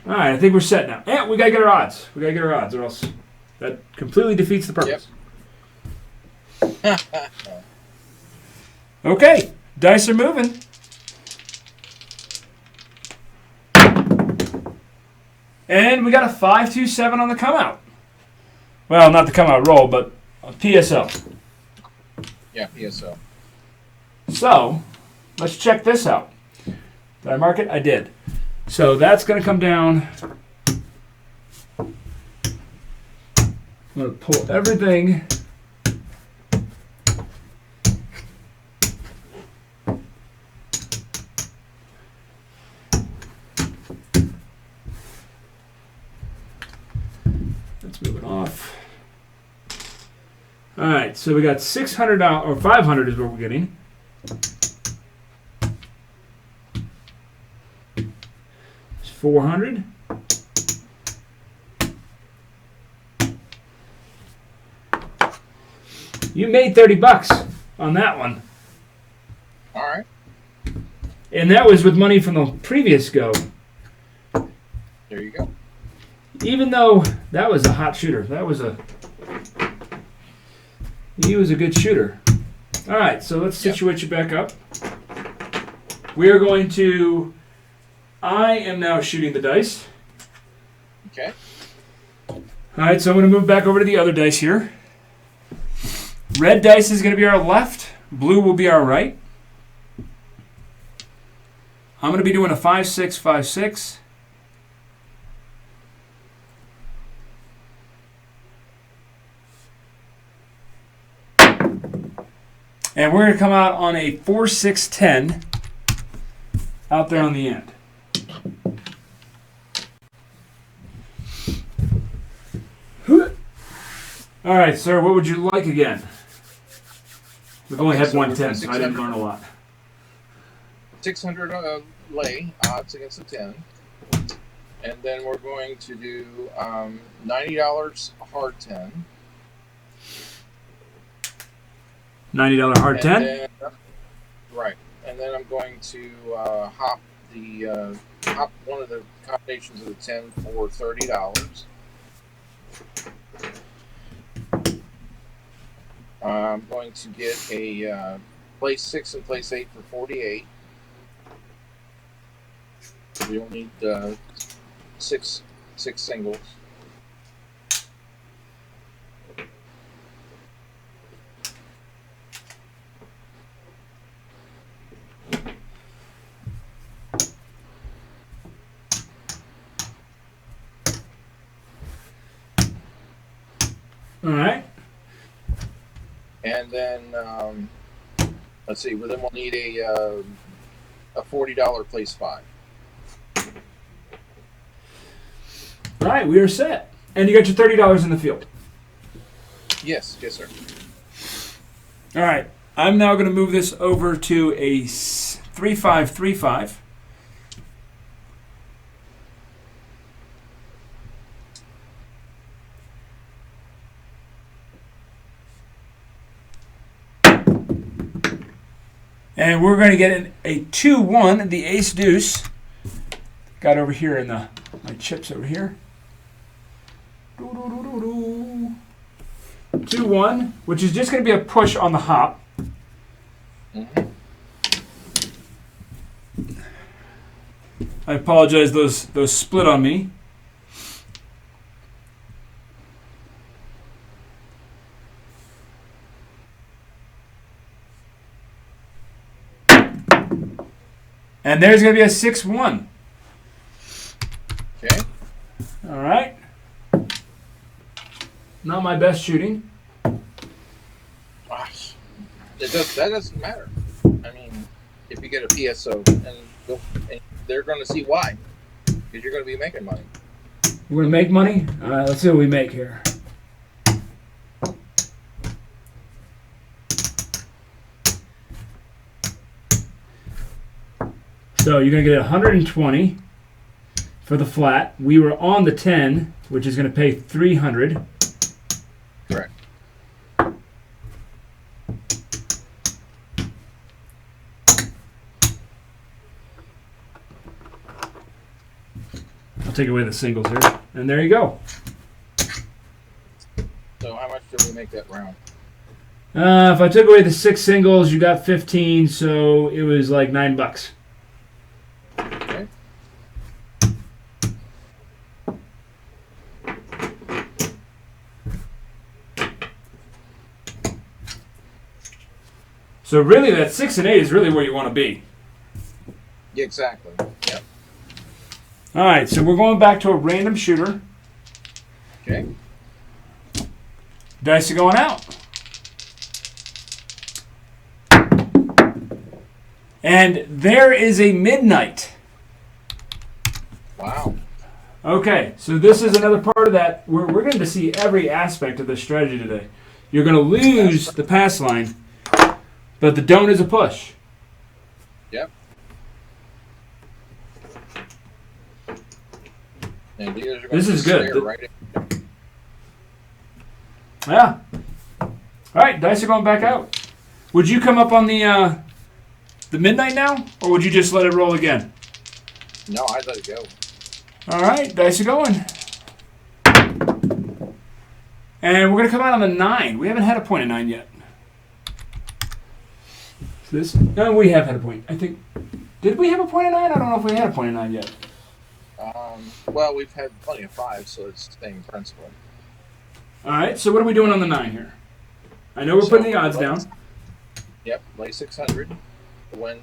All right, I think we're set now. And we got to get our odds. Or else that completely defeats the purpose. Yep. Okay, dice are moving. And we got a 5-2-7 on the come out. Well, not the come out roll, but a PSO. Yeah, PSO. So, let's check this out. Did I mark it? I did. So that's going to come down I'm going to pull everything. Let's move it off. All right, so we got $600 or $500 is what we're getting. It's $400. You made $30 on that one. All right. And that was with money from the previous go. There you go. Even though that was a hot shooter. He was a good shooter. All right, so let's situate you back up. We are going to... I am now shooting the dice. Okay. All right, so I'm going to move back over to the other dice here. Red dice is going to be our left. Blue will be our right. I'm going to be doing a 5-6, 5-6. And we're going to come out on a 4-6-10 out there on the end. All right, sir, what would you like again? We've only had 110, so I didn't learn a lot. 600 lay odds against the 10. And then we're going to do $90 hard 10. $90 hard 10? Then, right. And then I'm going to hop one of the combinations of the 10 for $30. I'm going to get a place 6 and place 8 for 48. We don't need six singles. All right. And then, let's see, well, then we'll need a $40 place 5. All right, we are set. And you got your $30 in the field. Yes, sir. All right, I'm now going to move this over to a 3-5-3-5. And we're going to get a 2-1, the ace deuce. Got over here in my chips over here. 2-1, which is just going to be a push on the hop. Mm-hmm. I apologize, those split on me. And there's going to be a 6-1. Okay. All right. Not my best shooting. Gosh. That doesn't matter. I mean, if you get a PSO, and they're going to see why. Because you're going to be making money. We're going to make money? All right, let's see what we make here. So you're going to get 120 for the flat. We were on the 10, which is going to pay 300. Correct. I'll take away the singles here. And there you go. So how much did we make that round? If I took away the 6 singles, you got 15, so it was like $9. Okay. So really, that 6 and 8 is really where you want to be. Yeah, exactly. Yep. All right, so we're going back to a random shooter. Okay. Dice are going out. And there is a midnight. Wow. Okay, so this is another part of that. We're going to see every aspect of this strategy today. You're going to lose the pass line, but the don't is a push. Yep. And these are going This to is good. Right in. Yeah. All right, dice are going back out. Would you come up on the midnight now, or would you just let it roll again? No, I'd let it go. All right, dice are going. And we're going to come out on the 9. We haven't had a point of 9 yet. No, we have had a point. I think. Did we have a point of 9? I don't know if we had a point of 9 yet. Well, we've had plenty of 5, so it's the same principle. All right, so what are we doing on the 9 here? I know we're putting the odds down. Yep, lay 600 to win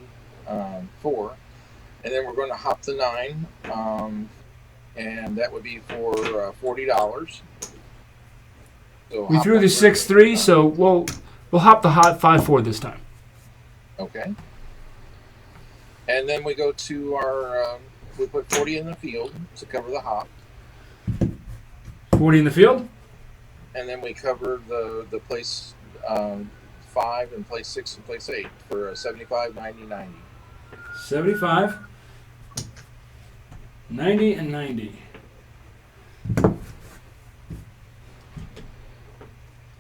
4. And then we're going to hop the 9, and that would be for $40. So we threw the 6-3, so we'll hop the hot 5-4 this time. Okay. And then we go to our, we put 40 in the field to cover the hop. 40 in the field? And then we cover the place 5 and place 6 and place 8 for 75, 90, 90. 75, 90, and 90.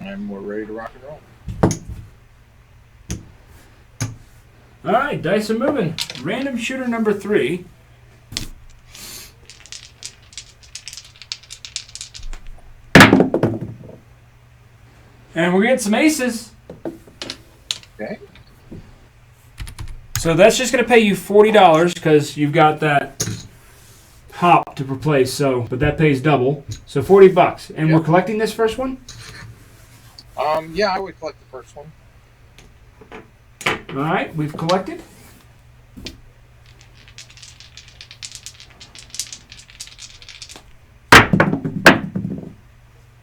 And we're ready to rock and roll. All right, dice are moving. Random shooter number 3. And we're getting some aces. Okay. So that's just going to pay you $40 because you've got that hop to replace. So, but that pays double. So $40. And Yep. we're collecting this first one? Yeah, I would collect the first one. All right, we've collected.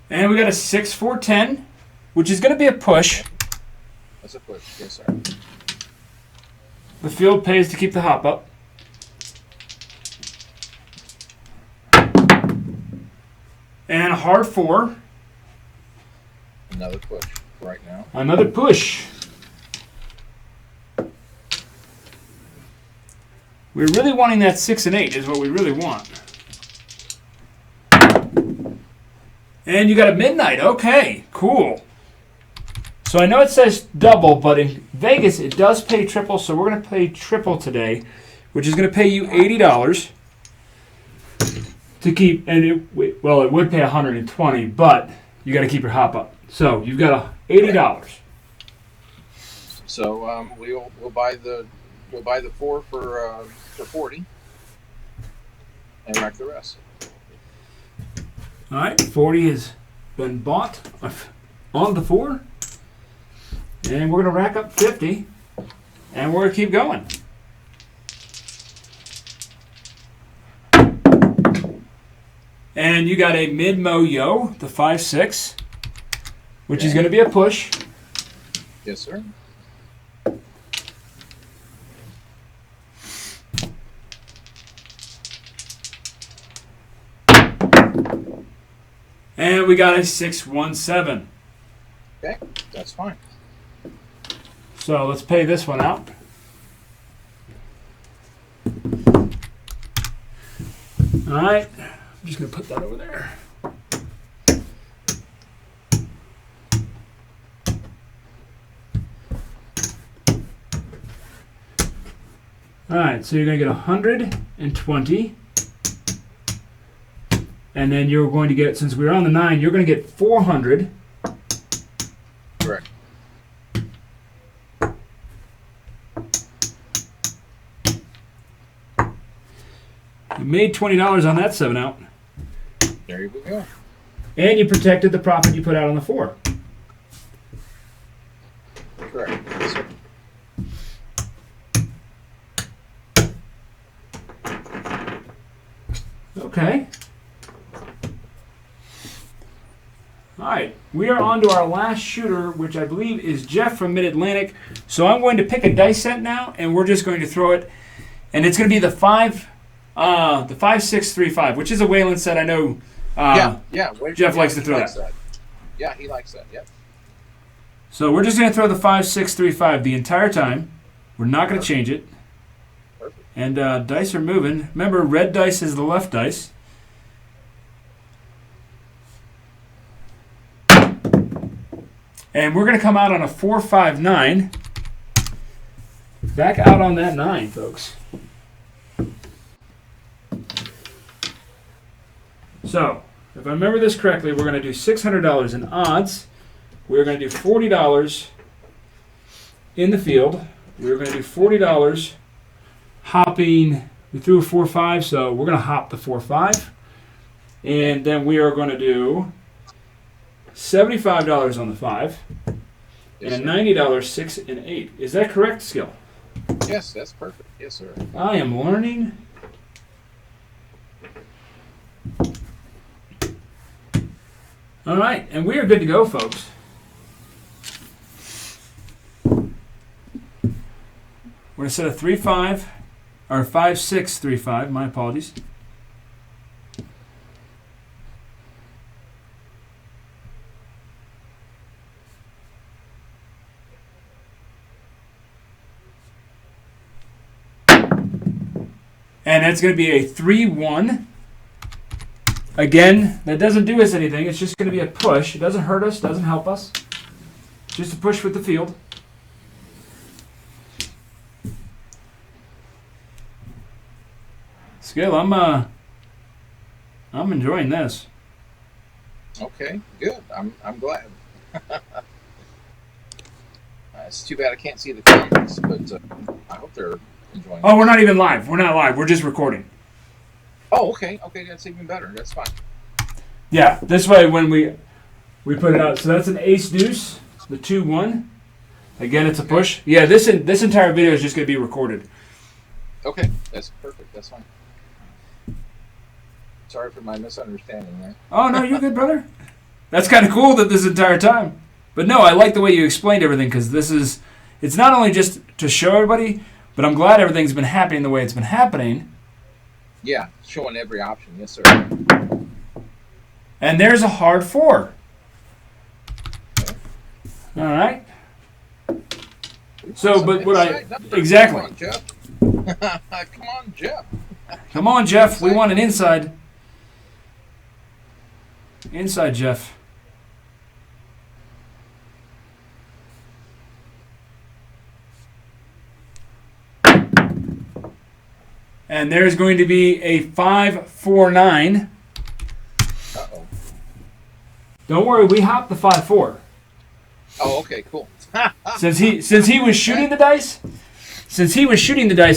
And we got a 6-4-10, which is going to be a push. That's a push. Yes, sir. The field pays to keep the hop up. And a hard 4. Another push right now. Another push. We're really wanting that 6 and 8 is what we really want. And you got a midnight. Okay, cool. So I know it says double, but in Vegas it does pay triple, so we're going to pay triple today, which is going to pay you $80 to keep, and it would pay $120, but you got to keep your hop up. So you've got $80. So we'll buy the 4 for 40 and rack the rest. All right, 40 has been bought on the 4. And we're going to rack up 50, and we're going to keep going. And you got a mid-mo-yo, the 5-6, which is going to be a push. Yes, sir. And we got a 6-1-7. Okay, that's fine. So let's pay this one out. All right, I'm just going to put that over there. All right, so you're going to get 120. And then you're going to get, since we're on the 9, you're going to get 400. Correct. You made $20 on that 7 out. There you go. And you protected the profit you put out on the 4. Correct. Yes, sir. Okay. All right, we are on to our last shooter, which I believe is Jeff from Mid-Atlantic. So I'm going to pick a dice set now, and we're just going to throw it. And it's going to be the 5-6-3-5, which is a Wayland set. I know Jeff likes to throw that. Yeah, he likes that, yep. So we're just going to throw the 5-6-3-5 the entire time. We're not going to change it. Perfect. And dice are moving. Remember, red dice is the left dice. And we're going to come out on a 4-5-9. Back out on that 9, folks. So, if I remember this correctly, we're going to do $600 in odds. We're going to do $40 in the field. We're going to do $40 hopping. We threw a 4-5, so we're going to hop the 4-5. And then we are going to do $75 on the 5. Yes, and a $90 6 and 8. Is that correct, Skill? Yes, that's perfect. Yes, sir. I am learning. All right, and we are good to go, folks. We're going to set a 3-5, or 5-6-3-5. My apologies. And that's going to be a 3-1. Again, that doesn't do us anything. It's just going to be a push. It doesn't hurt us, doesn't help us. Just a push with the field. Skill, I'm enjoying this. Okay, good. I'm glad. It's too bad I can't see the comments, but I hope they're enjoying. Oh, we're not even live. We're not live. We're just recording. Oh, okay. Okay, that's even better. That's fine. Yeah, this way when we put it out. So that's an ace deuce, the 2-1. Again, it's a push. Yeah, this entire video is just going to be recorded. Okay, that's perfect. That's fine. Sorry for my misunderstanding there. Oh, no, you're good, brother. That's kind of cool that this entire time. But no, I like the way you explained everything because it's not only just to show everybody, but I'm glad everything's been happening the way it's been happening. Yeah, showing every option. Yes, sir. And there's a hard 4. Okay. All right. So, Some but what insight. exactly. Come on, Jeff. Come on, Jeff. Come on, Jeff. We want an inside. Inside, Jeff. And there's going to be a 5-4-9. Uh-oh. Don't worry, we hopped the 5-4. Oh, okay, cool. Since he was shooting the dice,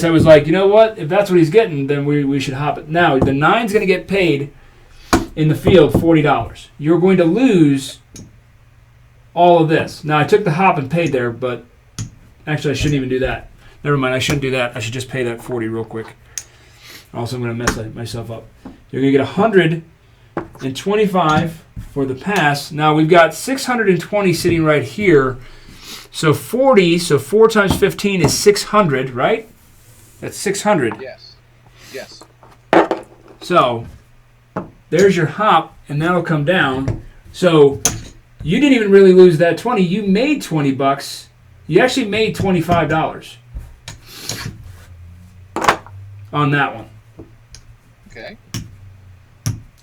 I was like, you know what? If that's what he's getting, then we should hop it. Now the 9's going to get paid in the field $40. You're going to lose all of this. Now I took the hop and paid there, but actually I shouldn't even do that. Never mind, I shouldn't do that. I should just pay that $40 real quick. Also, I'm going to mess myself up. You're going to get $125 for the pass. Now, we've got $620 sitting right here. So 40, so 4 times 15 is 600, right? That's 600. Yes. Yes. So there's your hop, and that'll come down. So you didn't even really lose that 20. You made $20. You actually made $25 on that one. Okay.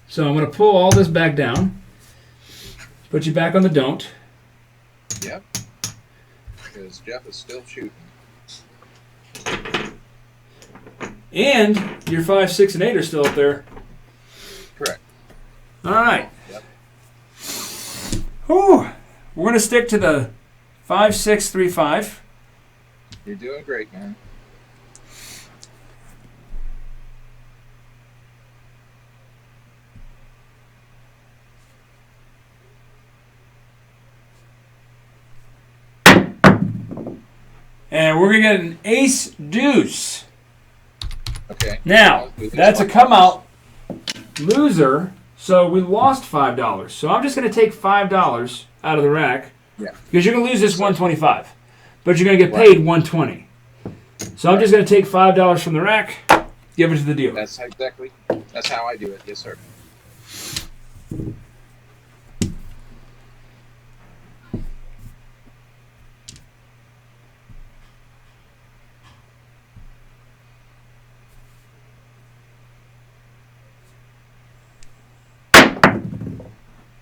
So I'm going to pull all this back down. Put you back on the don't. Yep. Because Jeff is still shooting. And your 5, 6, and 8 are still up there. Correct. All right. Yep. Whew. We're going to stick to the 5-6-3-5. You're doing great, man. And we're going to get an ace deuce. Okay. Now, that's a come out loser. So we lost $5. So I'm just going to take $5 out of the rack. Yeah. Because you're going to lose this $125. But you're going to get paid $120. So I'm just going to take $5 from the rack, give it to the dealer. That's how I do it. Yes, sir.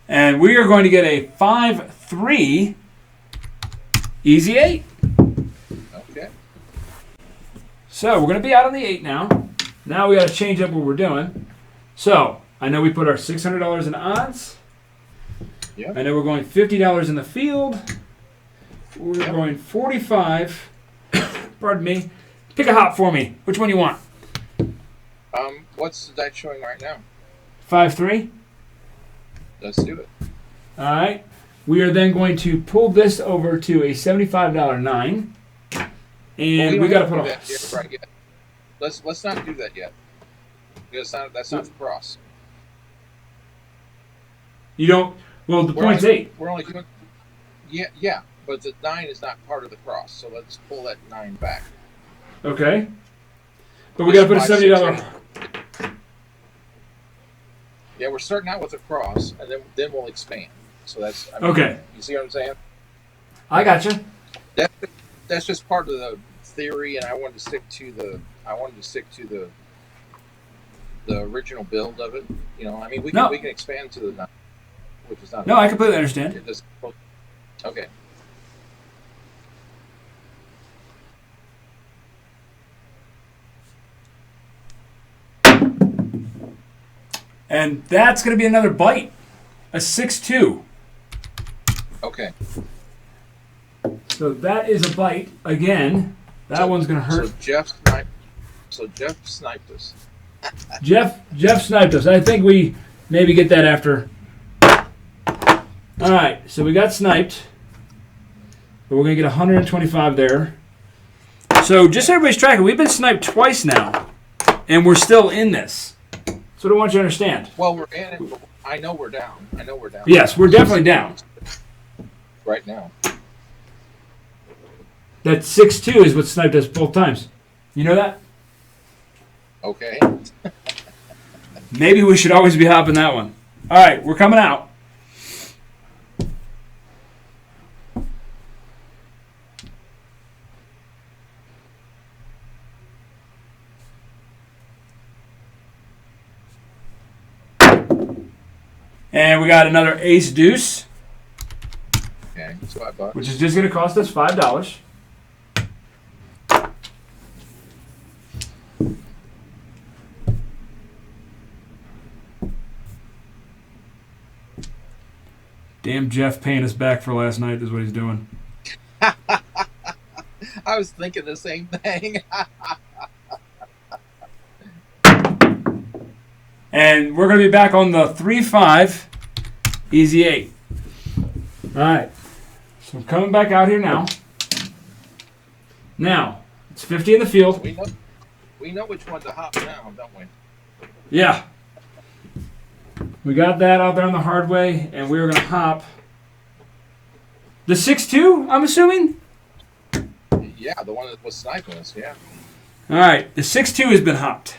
And we are going to get a 5-3 easy 8. Okay. So we're going to be out on the 8 now. Now we got to change up what we're doing. So I know we put our $600 in odds. Yep. I know we're going $50 in the field. We're going 45. Pardon me. Pick a hop for me. Which one you want? What's the dice showing right now? 5-3. Let's do it. All right. We are then going to pull this over to a $75 9. And we got to put a... Right yet. Let's not do that yet. Because that's not the cross. You don't... Well, the point's 8. We're only doing... Yeah, but the 9 is not part of the cross, so let's pull that 9 back. Okay. But we got to put a $70... Yeah, we're starting out with a cross, and then we'll expand. So that's... okay. You see what I'm saying? I gotcha. That's just part of the theory, and I wanted to stick to the original build of it. You know, I mean, we can expand to the 9, which is not... No, I completely understand. Okay. And that's going to be another bite. A 6-2. Okay. So that is a bite. Again, that one's going to hurt. So Jeff sniped us. Jeff sniped us. I think we maybe get that after. All right, so we got sniped. But we're going to get 125 there. So just so everybody's tracking, we've been sniped twice now. And we're still in this. That's what I want you to understand. Well, we're in it. But I know we're down. Yes, we're definitely down. Right now. That 6-2 is what sniped us both times. You know that? Okay. Maybe we should always be hopping that one. All right, we're coming out. And we got another ace deuce. Okay, it's $5. Which is just going to cost us $5. Damn Jeff paying us back for last night is what he's doing. I was thinking the same thing. And we're going to be back on the 3-5 easy 8. All right. So I'm coming back out here now. Now, it's 50 in the field. We know which one to hop now, don't we? Yeah. We got that out there on the Hardway, and we were going to hop. The 6-2, I'm assuming? Yeah, the one that was sniping us, yeah. All right, the 6-2 has been hopped.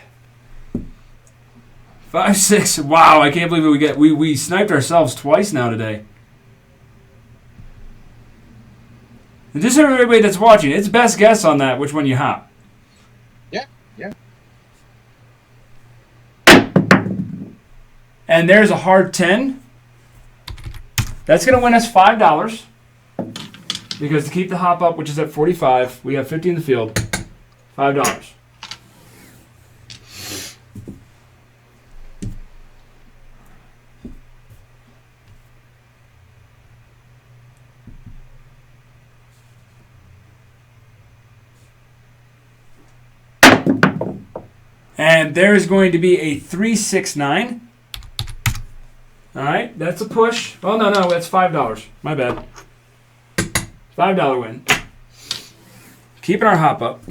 5-6. Wow, I can't believe it. We sniped ourselves twice now today. And just so everybody that's watching, it's best guess on that, which one you hop. Yeah. And there's a hard 10. That's going to win us $5. Because to keep the hop up, which is at 45, we have 50 in the field. $5. And there is going to be a 3-6-9. All right, that's a push. Oh, no, that's $5. My bad. $5 win. Keeping our hop up.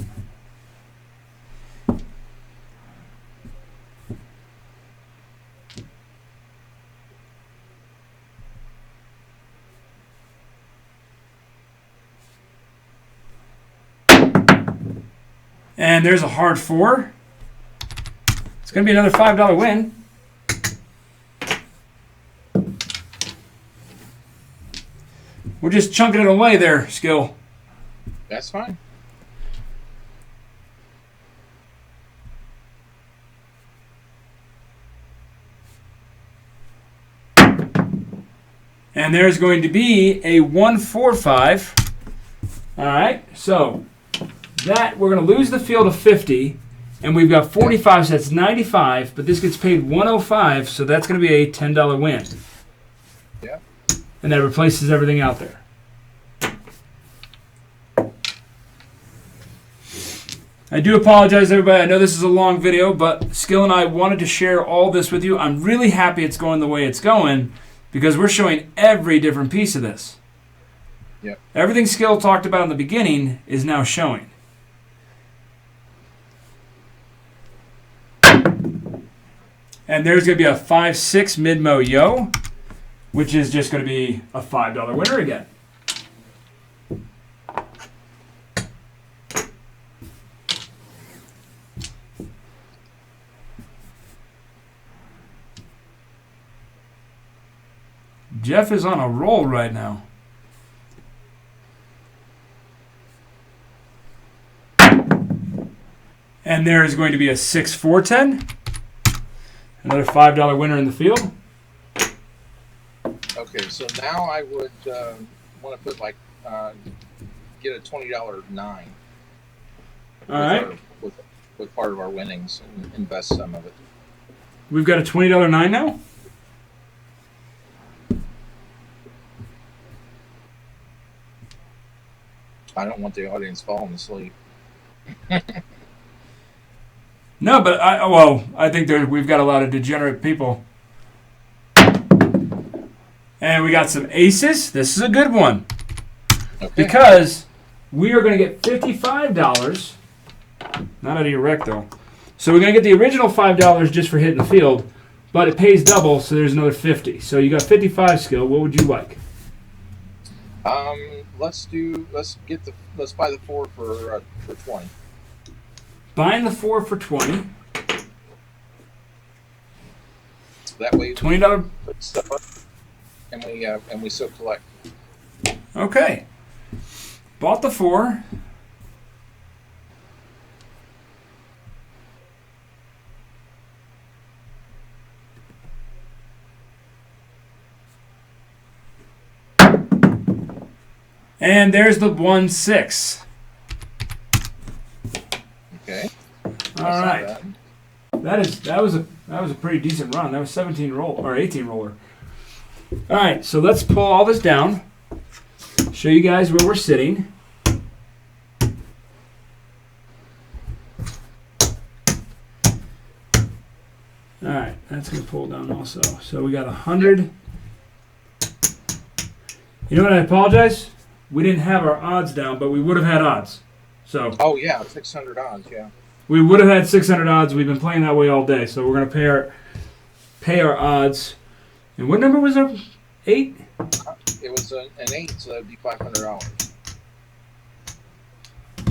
And there's a hard 4. It's going to be another $5 win. We're just chunking it away there, Skill. That's fine. And there's going to be a 145. All right, so that we're going to lose the field of 50, and we've got 45, so that's 95, but this gets paid 105, so that's going to be a $10 win. Yeah. And that replaces everything out there. I do apologize, everybody. I know this is a long video, but Skill and I wanted to share all this with you. I'm really happy it's going the way it's going because we're showing every different piece of this. Yep. Everything Skill talked about in the beginning is now showing. And there's going to be a 5-6 mid-mo yo, which is just going to be a $5 winner again. Jeff is on a roll right now. And there is going to be a 6-4-10. Another $5 winner in the field. Okay, so now I would want to put like get a $20 9. All right. With part of our winnings and invest some of it. We've got a $20 9 now. I don't want the audience falling asleep. No, but I think we've got a lot of degenerate people. And we got some aces. This is a good one. Okay. Because we are going to get $55. Not out of your rec, though. So we're going to get the original $5 just for hitting the field, but it pays double, so there's another 50. So you got 55 Skill. What would you like? Let's buy the 4 for 20. Buying the 4 for 20. That way, $20. put stuff up, and we still collect. Okay. Bought the 4. And there's the 1-6. Okay. All right. That was a pretty decent run. That was 17 roll or 18 roller. All right, so let's pull all this down. Show you guys where we're sitting. All right, that's gonna pull down also. So we got 100. You know what? I apologize. We didn't have our odds down, but we would have had odds. So. Oh yeah, 600 odds. Yeah. We would have had 600 odds. We've been playing that way all day, so we're gonna pay our odds. And what number was there? 8? It was an 8, so that'd be $500.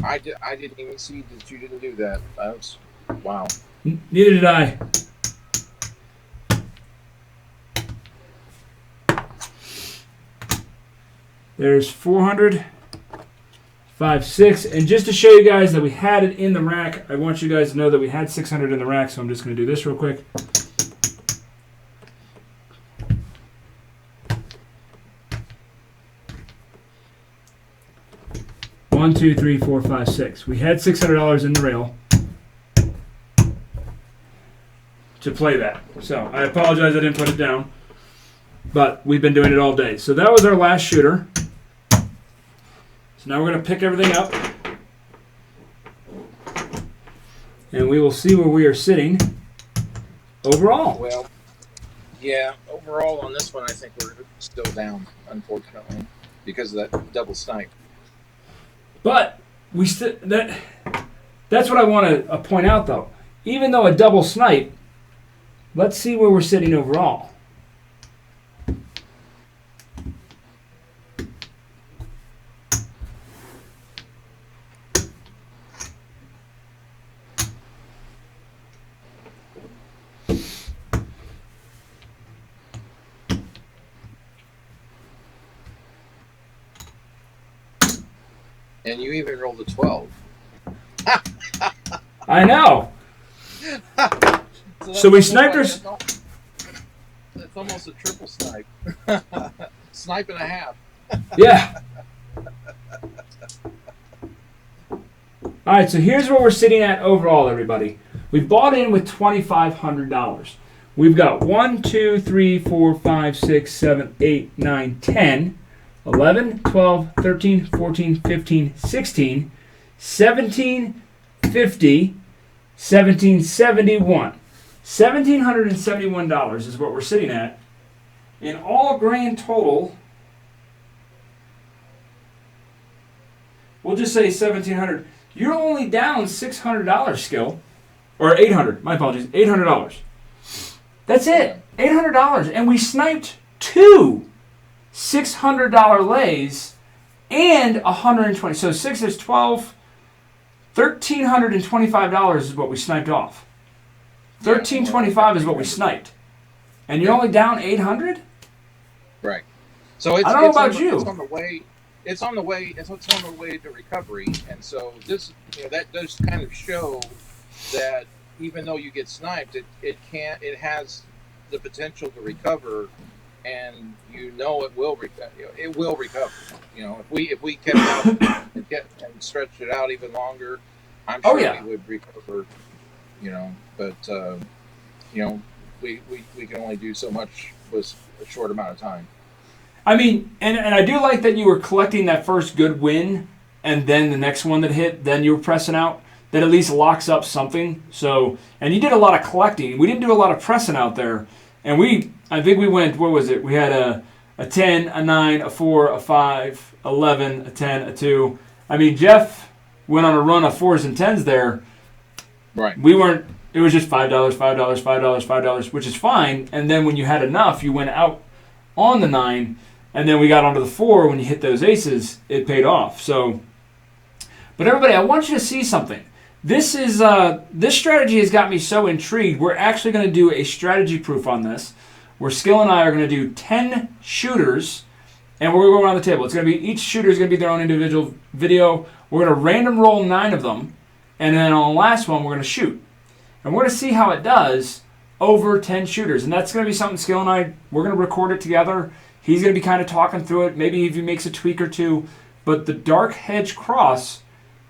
I didn't even see that you didn't do that. That's wow. Neither did I. There's 400, 5, 6, and just to show you guys that we had it in the rack, I want you guys to know that we had 600 in the rack. So I'm just going to do this real quick. One, 2, 3, 4, 5, 6. We had $600 in the rail to play that. So I apologize I didn't put it down, but we've been doing it all day. So that was our last shooter. So now we're going to pick everything up, and we will see where we are sitting overall. Well, yeah, overall on this one, I think we're still down, unfortunately, because of that double snipe. But that's what I want to point out, though. Even though a double snipe, let's see where we're sitting overall. And you even rolled a 12. I know. So we sniped her. That's almost a triple snipe. Snipe and a half. Yeah. All right, so here's where we're sitting at overall, everybody. We bought in with $2,500. We've got 1, 2, 3, 4, 5, 6, 7, 8, 9, 10, 11, 12, 13, 14, 15, 16, 17, 50, 1771. $1,771 is what we're sitting at. In all grand total, we'll just say $1,700. You're only down $600, Skill. Or $800. My apologies. $800. That's it. $800. And we sniped 2 $600 lays and 120. So 6 is 12. $1,325 is what we sniped off. $1,325 is what we sniped. And you're only down $800? Right. So it's, I don't know about you. It's on the way. It's on the way. It's on the way to recovery, and so this, that does kind of show that even though you get sniped, it has the potential to recover, and it will recover. It will recover. If we kept it out and stretched it out even longer, I'm sure we would recover. But we can only do so much with a short amount of time. I mean, and I do like that you were collecting that first good win, and then the next one that hit, then you were pressing out. That at least locks up something. So, and you did a lot of collecting. We didn't do a lot of pressing out there. And I think we went, what was it? We had a 10, a 9, a 4, a 5, 11, a 10, a 2. I mean, Jeff went on a run of 4s and 10s there. Right. We weren't, it was just $5, $5, $5, $5, which is fine. And then when you had enough, you went out on the 9. And then we got onto the 4. When you hit those aces, it paid off. So, but everybody, I want you to see something. This strategy has got me so intrigued. We're actually going to do a strategy proof on this, where Skill and I are going to do 10 shooters, and we're going to go around the table. It's going to be, each shooter is going to be their own individual video. We're going to random roll 9 of them, and then on the last one, we're going to shoot. And we're going to see how it does over 10 shooters. And that's going to be something Skill and I, we're going to record it together. He's going to be kind of talking through it. Maybe if he makes a tweak or two. But the dark hedge cross,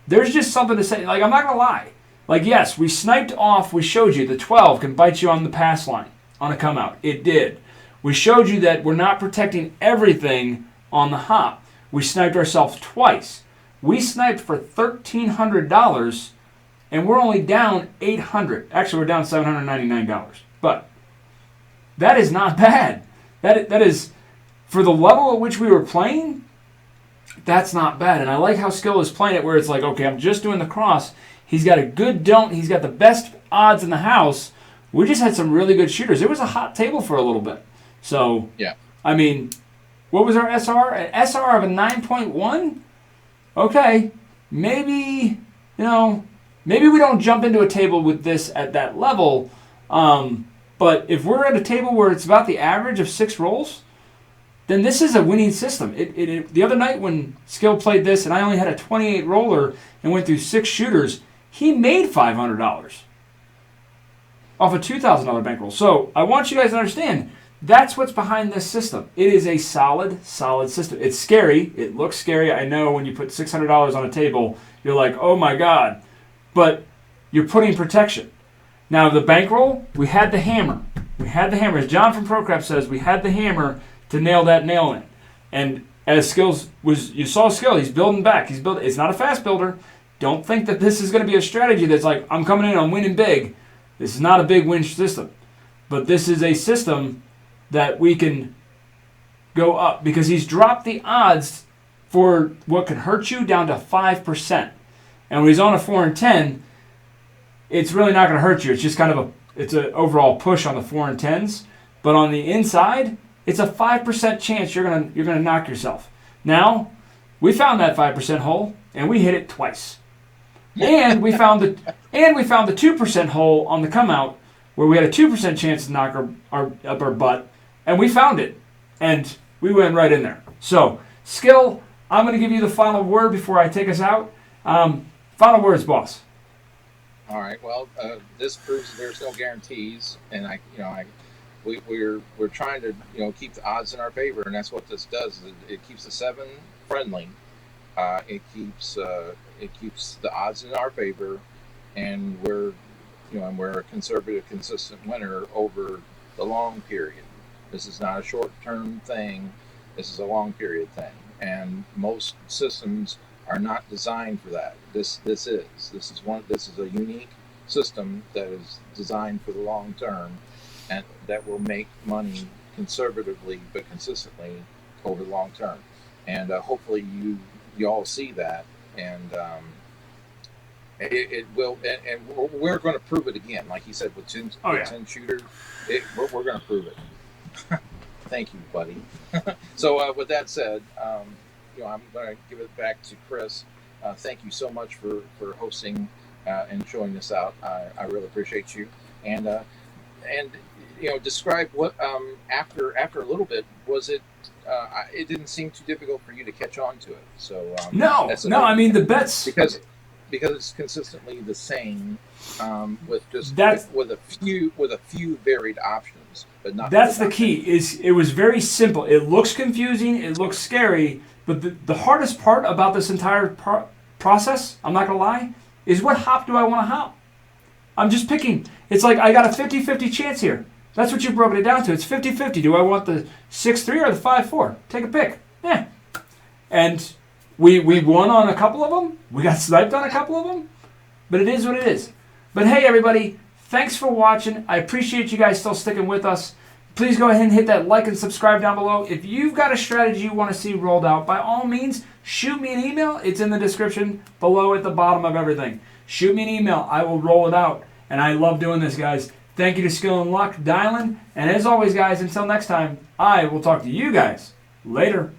there's just something to say. Like, I'm not going to lie. Like, yes, we sniped off. We showed you the 12 can bite you on the pass line on a come out. It did. We showed you that we're not protecting everything on the hop. We sniped ourselves twice. We sniped for $1,300, and we're only down $800. Actually, we're down $799. But that is not bad. That is, for the level at which we were playing, that's not bad. And I like how Skill is playing it, where it's like, okay, I'm just doing the cross. He's got a good don't. He's got the best odds in the house. We just had some really good shooters. It was a hot table for a little bit. So, yeah. I mean, what was our SR? An SR of a 9.1? Okay. Maybe we don't jump into a table with this at that level. But if we're at a table where it's about the average of 6 rolls, then this is a winning system. The other night when Skill played this and I only had a 28 roller and went through 6 shooters, he made $500 off a $2,000 bankroll. So I want you guys to understand, that's what's behind this system. It is a solid system. It's scary. It looks scary. I know when you put $600 on a table, you're like, oh my God. But you're putting protection. Now the bankroll, we had the hammer. As John from ProCraft says, we had the hammer to nail that nail in. And as you saw Skill, he's building back. It's not a fast builder. Don't think that this is going to be a strategy that's like, I'm coming in, I'm winning big. This is not a big win system. But this is a system that we can go up, because he's dropped the odds for what could hurt you down to 5%. And when he's on a 4 and 10, it's really not going to hurt you. It's just kind of it's an overall push on the 4 and 10s. But on the inside, it's a 5% chance you're gonna knock yourself. Now, we found that 5% hole and we hit it twice. And we found the 2% hole on the come out where we had a 2% chance to knock our butt, and we found it. And we went right in there. So, Skill, I'm going to give you the final word before I take us out. Final words, boss. All right. Well, this proves that there's no guarantees, and we're trying to keep the odds in our favor, and that's what this does. It keeps the 7 friendly. It keeps the odds in our favor, and we're a conservative, consistent winner over the long period. This is not a short-term thing. This is a long period thing, and most systems are not designed for that. This is a unique system that is designed for the long term, and that will make money conservatively but consistently over the long term. And hopefully you all see that, and it will. And we're going to prove it again, like you said, with 10 shooters. We're going to prove it. Thank you, buddy. So with that said, I'm going to give it back to Chris. Thank you so much for hosting and showing this out. I really appreciate you. And describe what after a little bit, was it? It didn't seem too difficult for you to catch on to it. So no. I mean, the bets because it's consistently the same with a few varied options, but not. That's the key. It was very simple. It looks confusing. It looks scary. But the hardest part about this entire process, I'm not going to lie, is what hop do I want to hop? I'm just picking. It's like I got a 50-50 chance here. That's what you've broken it down to. It's 50-50. Do I want the 6-3 or the 5-4? Take a pick. Yeah. And we won on a couple of them. We got sniped on a couple of them. But it is what it is. But hey, everybody, thanks for watching. I appreciate you guys still sticking with us. Please go ahead and hit that like and subscribe down below. If you've got a strategy you want to see rolled out, by all means, shoot me an email. It's in the description below at the bottom of everything. Shoot me an email. I will roll it out. And I love doing this, guys. Thank you to Skill and Luck, Dylan. And as always, guys, until next time, I will talk to you guys later.